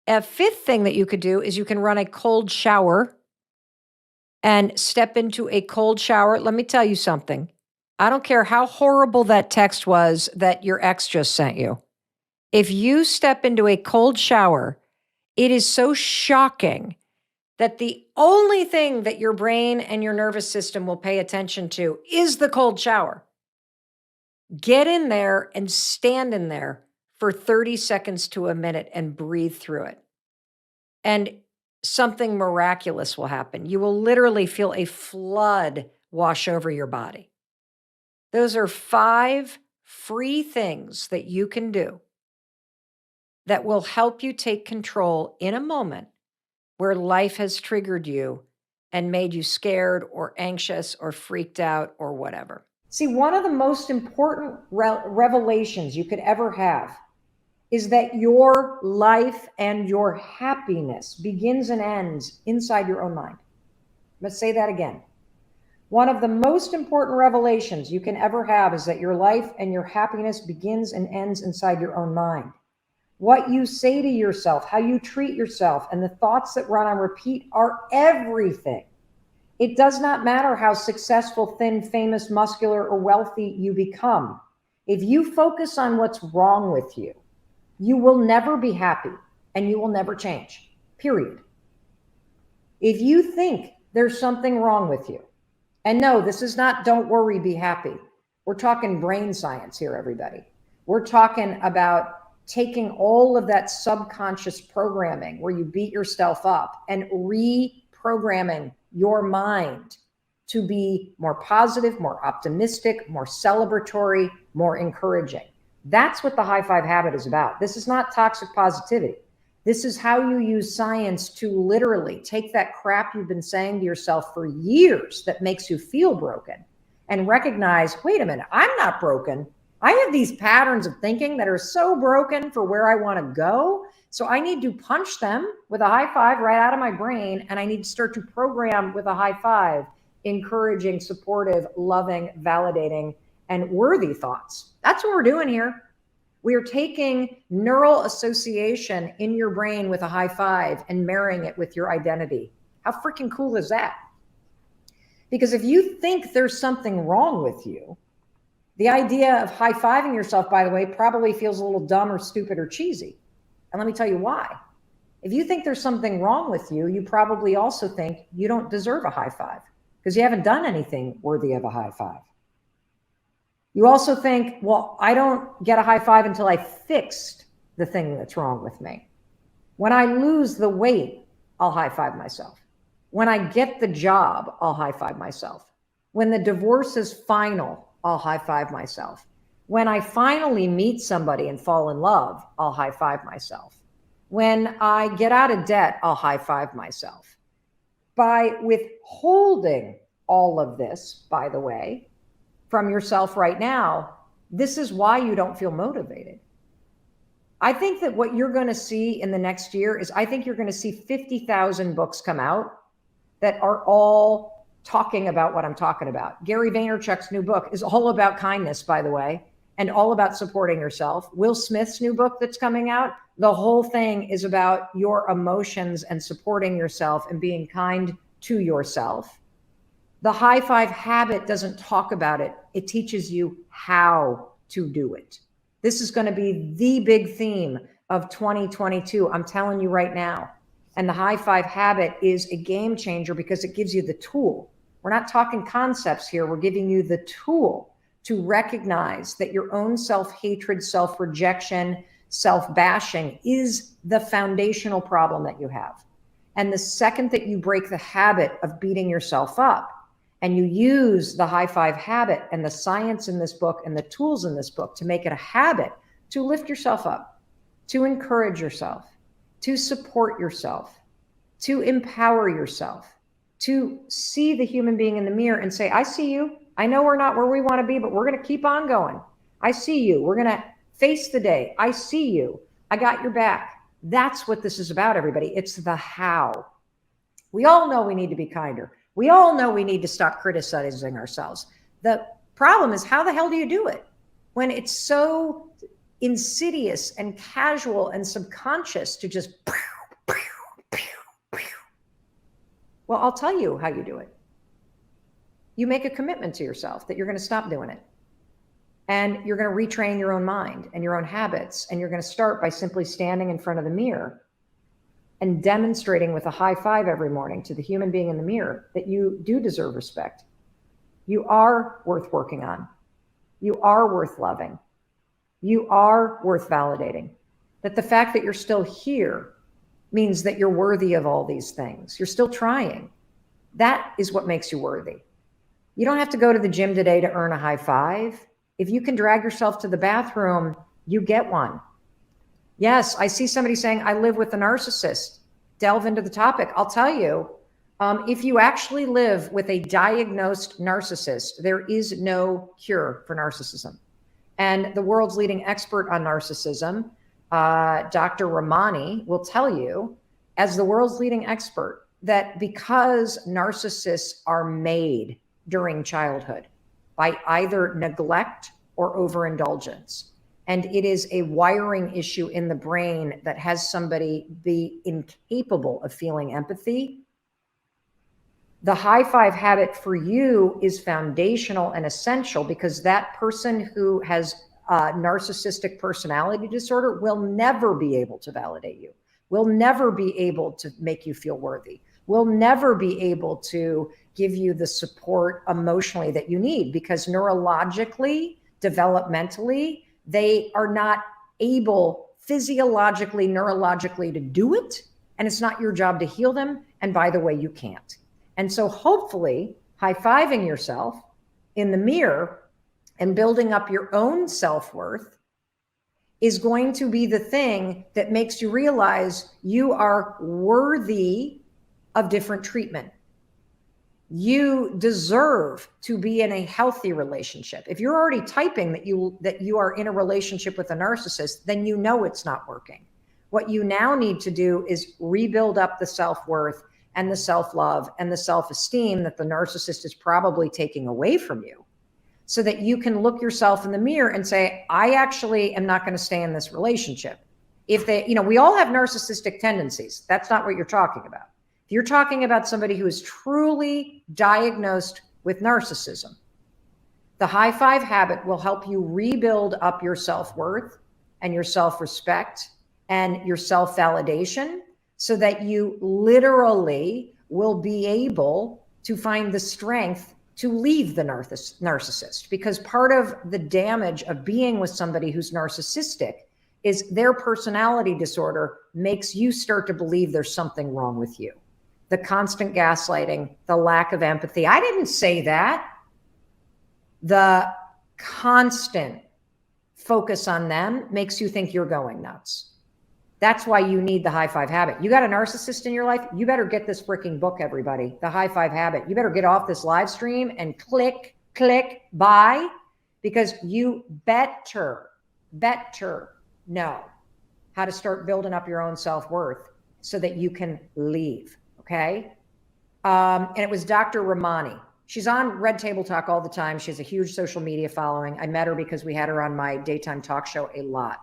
A fifth thing that you could do is you can run a cold shower and step into a cold shower. Let me tell you something. I don't care how horrible that text was that your ex just sent you. If you step into a cold shower, it is so shocking that the only thing that your brain and your nervous system will pay attention to is the cold shower. Get in there and stand in there for 30 seconds to a minute and breathe through it. And something miraculous will happen. You will literally feel a flood wash over your body. Those are 5 free things that you can do that will help you take control in a moment where life has triggered you and made you scared or anxious or freaked out or whatever. See, one of the most important revelations you could ever have is that your life and your happiness begins and ends inside your own mind. Let's say that again. One of the most important revelations you can ever have is that your life and your happiness begins and ends inside your own mind. What you say to yourself, how you treat yourself, and the thoughts that run on repeat are everything. It does not matter how successful, thin, famous, muscular, or wealthy you become. If you focus on what's wrong with you, you will never be happy and you will never change, period. If you think there's something wrong with you, and no, this is not don't worry, be happy. We're talking brain science here, everybody. We're talking about taking all of that subconscious programming where you beat yourself up and reprogramming your mind to be more positive, more optimistic, more celebratory, more encouraging. That's what the high five habit is about. This is not toxic positivity. This is how you use science to literally take that crap you've been saying to yourself for years that makes you feel broken and recognize, wait a minute, I'm not broken. I have these patterns of thinking that are so broken for where I want to go. So I need to punch them with a high five right out of my brain. And I need to start to program with a high five, encouraging, supportive, loving, validating, and worthy thoughts. That's what we're doing here. We are taking neural association in your brain with a high five and marrying it with your identity. How freaking cool is that? Because if you think there's something wrong with you, the idea of high-fiving yourself, by the way, probably feels a little dumb or stupid or cheesy. And let me tell you why. If you think there's something wrong with you, you probably also think you don't deserve a high five because you haven't done anything worthy of a high five. You also think, well, I don't get a high five until I fixed the thing that's wrong with me. When I lose the weight, I'll high five myself. When I get the job, I'll high five myself. When the divorce is final, I'll high five myself. When I finally meet somebody and fall in love, I'll high five myself. When I get out of debt, I'll high five myself. By withholding all of this, by the way, from yourself right now, This is why you don't feel motivated. I think that what you're going to see in the next year is, I think you're going to see 50,000 books come out that are all talking about what I'm talking about. Gary Vaynerchuk's new book is all about kindness, by the way, and all about supporting yourself. Will Smith's new book that's coming out, the whole thing is about your emotions and supporting yourself and being kind to yourself. The high five habit doesn't talk about it. It teaches you how to do it. This is going to be the big theme of 2022. I'm telling you right now. And the high five habit is a game changer because it gives you the tool. We're not talking concepts here. We're giving you the tool to recognize that your own self-hatred, self-rejection, self-bashing is the foundational problem that you have. And the second that you break the habit of beating yourself up, and you use the high five habit and the science in this book and the tools in this book to make it a habit to lift yourself up, to encourage yourself, to support yourself, to empower yourself, to see the human being in the mirror and say, I see you. I know we're not where we want to be, but we're going to keep on going. I see you. We're going to face the day. I see you. I got your back. That's what this is about, everybody. It's the how. We all know we need to be kinder. We all know we need to stop criticizing ourselves. The problem is, how the hell do you do it when it's so insidious and casual and subconscious to just, well, I'll tell you how you do it. You make a commitment to yourself that you're going to stop doing it. And you're going to retrain your own mind and your own habits. And you're going to start by simply standing in front of the mirror and demonstrating with a high five every morning to the human being in the mirror that you do deserve respect. You are worth working on. You are worth loving. You are worth validating. That the fact that you're still here means that you're worthy of all these things. You're still trying. That is what makes you worthy. You don't have to go to the gym today to earn a high five. If you can drag yourself to the bathroom, you get one. Yes, I see somebody saying, I live with a narcissist. Delve into the topic. I'll tell you, if you actually live with a diagnosed narcissist, there is no cure for narcissism. And the world's leading expert on narcissism, Dr. Ramani, will tell you, as the world's leading expert, that because narcissists are made during childhood by either neglect or overindulgence, and it is a wiring issue in the brain that has somebody be incapable of feeling empathy, the high five habit for you is foundational and essential, because that person who has narcissistic personality disorder will never be able to validate you, will never be able to make you feel worthy, will never be able to give you the support emotionally that you need, because neurologically, developmentally, they are not able physiologically, neurologically to do it. And it's not your job to heal them. And by the way, you can't. And so hopefully high-fiving yourself in the mirror and building up your own self-worth is going to be the thing that makes you realize you are worthy of different treatment. You deserve to be in a healthy relationship. If you're already typing that you are in a relationship with a narcissist, then you know it's not working. What you now need to do is rebuild up the self-worth and the self-love and the self-esteem that the narcissist is probably taking away from you, so that you can look yourself in the mirror and say, I actually am not going to stay in this relationship. If they, we all have narcissistic tendencies. That's not what you're talking about. If you're talking about somebody who is truly diagnosed with narcissism, the high five habit will help you rebuild up your self-worth and your self-respect and your self-validation, so that you literally will be able to find the strength to leave the narcissist. Because part of the damage of being with somebody who's narcissistic is their personality disorder makes you start to believe there's something wrong with you. The constant gaslighting, the lack of empathy. I didn't say that. The constant focus on them makes you think you're going nuts. That's why you need the high five habit. You got a narcissist in your life, you better get this freaking book, everybody. The high five habit. You better get off this live stream and click, buy, because you better know how to start building up your own self-worth so that you can leave. Okay. And it was Dr. Ramani. She's on Red Table Talk all the time. She has a huge social media following. I met her because we had her on my daytime talk show a lot.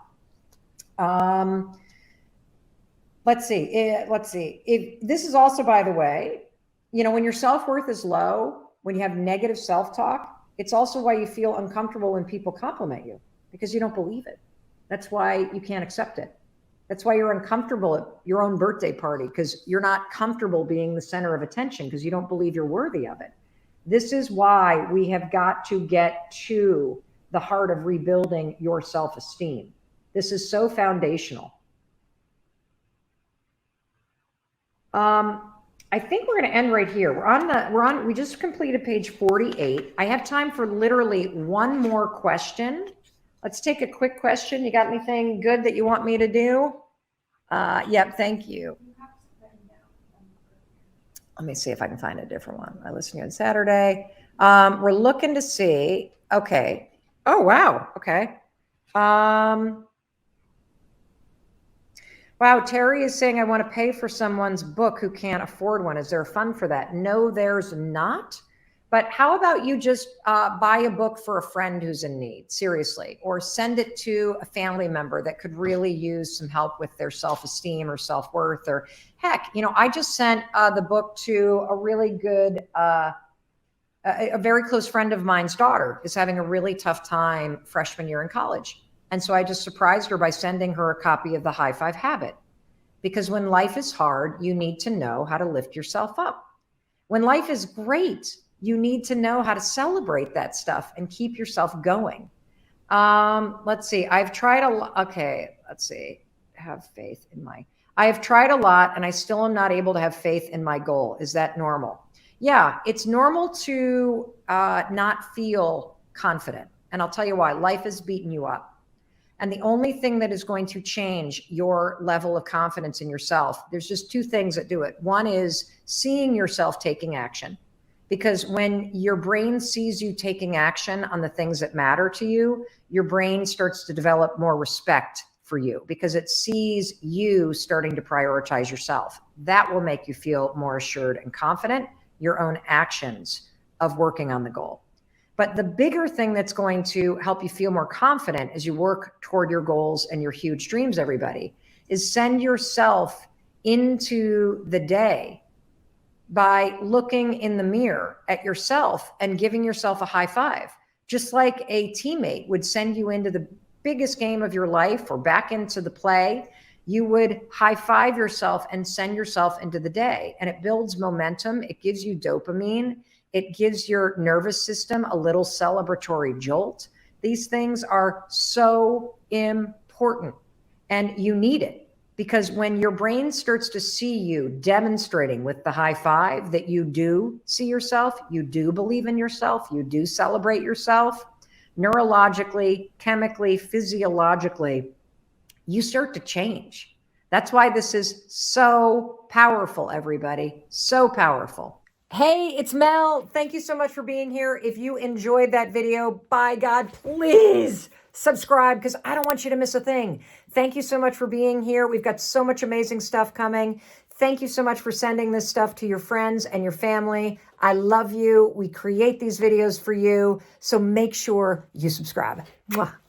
Let's see. If this is also, by the way, you know, when your self-worth is low, when you have negative self-talk, it's also why you feel uncomfortable when people compliment you, because you don't believe it. That's why you can't accept it. That's why you're uncomfortable at your own birthday party, because you're not comfortable being the center of attention because you don't believe you're worthy of it. This is why we have got to get to the heart of rebuilding your self-esteem. This is so foundational. I think we're going to end right here. We just completed page 48. I have time for literally one more question. Let's take a quick question. You got anything good that you want me to do? Yep. Thank you. Let me see if I can find a different one. I listened to you on Saturday. We're looking to see. Okay. Oh, wow. Okay. Wow, Terry is saying, I want to pay for someone's book who can't afford one. Is there a fund for that? No, there's not. But how about you just buy a book for a friend who's in need, seriously, or send it to a family member that could really use some help with their self-esteem or self-worth, or heck, you know, I just sent the book to a really good, a very close friend of mine's daughter is having a really tough time freshman year in college. And so I just surprised her by sending her a copy of The High Five Habit, because when life is hard, you need to know how to lift yourself up. When life is great, you need to know how to celebrate that stuff and keep yourself going. Let's see. I've tried a lot. Okay. Let's see. Have faith in I have tried a lot and I still am not able to have faith in my goal. Is that normal? Yeah, it's normal to not feel confident. And I'll tell you why. Life has beaten you up. And the only thing that is going to change your level of confidence in yourself, there's just two things that do it. One is seeing yourself taking action. Because when your brain sees you taking action on the things that matter to you, your brain starts to develop more respect for you because it sees you starting to prioritize yourself. That will make you feel more assured and confident, your own actions of working on the goal. But the bigger thing that's going to help you feel more confident as you work toward your goals and your huge dreams, everybody, is send yourself into the day by looking in the mirror at yourself and giving yourself a high five, just like a teammate would send you into the biggest game of your life or back into the play. You would high five yourself and send yourself into the day. And it builds momentum. It gives you dopamine. It gives your nervous system a little celebratory jolt. These things are so important and you need it, because when your brain starts to see you demonstrating with the high five that you do see yourself, you do believe in yourself, you do celebrate yourself, neurologically, chemically, physiologically, you start to change. That's why this is so powerful, everybody. So powerful. Hey, it's Mel. Thank you so much for being here. If you enjoyed that video, by God, please subscribe, because I don't want you to miss a thing. Thank you so much for being here. We've got so much amazing stuff coming. Thank you so much for sending this stuff to your friends and your family. I love you. We create these videos for you. So make sure you subscribe. Mwah.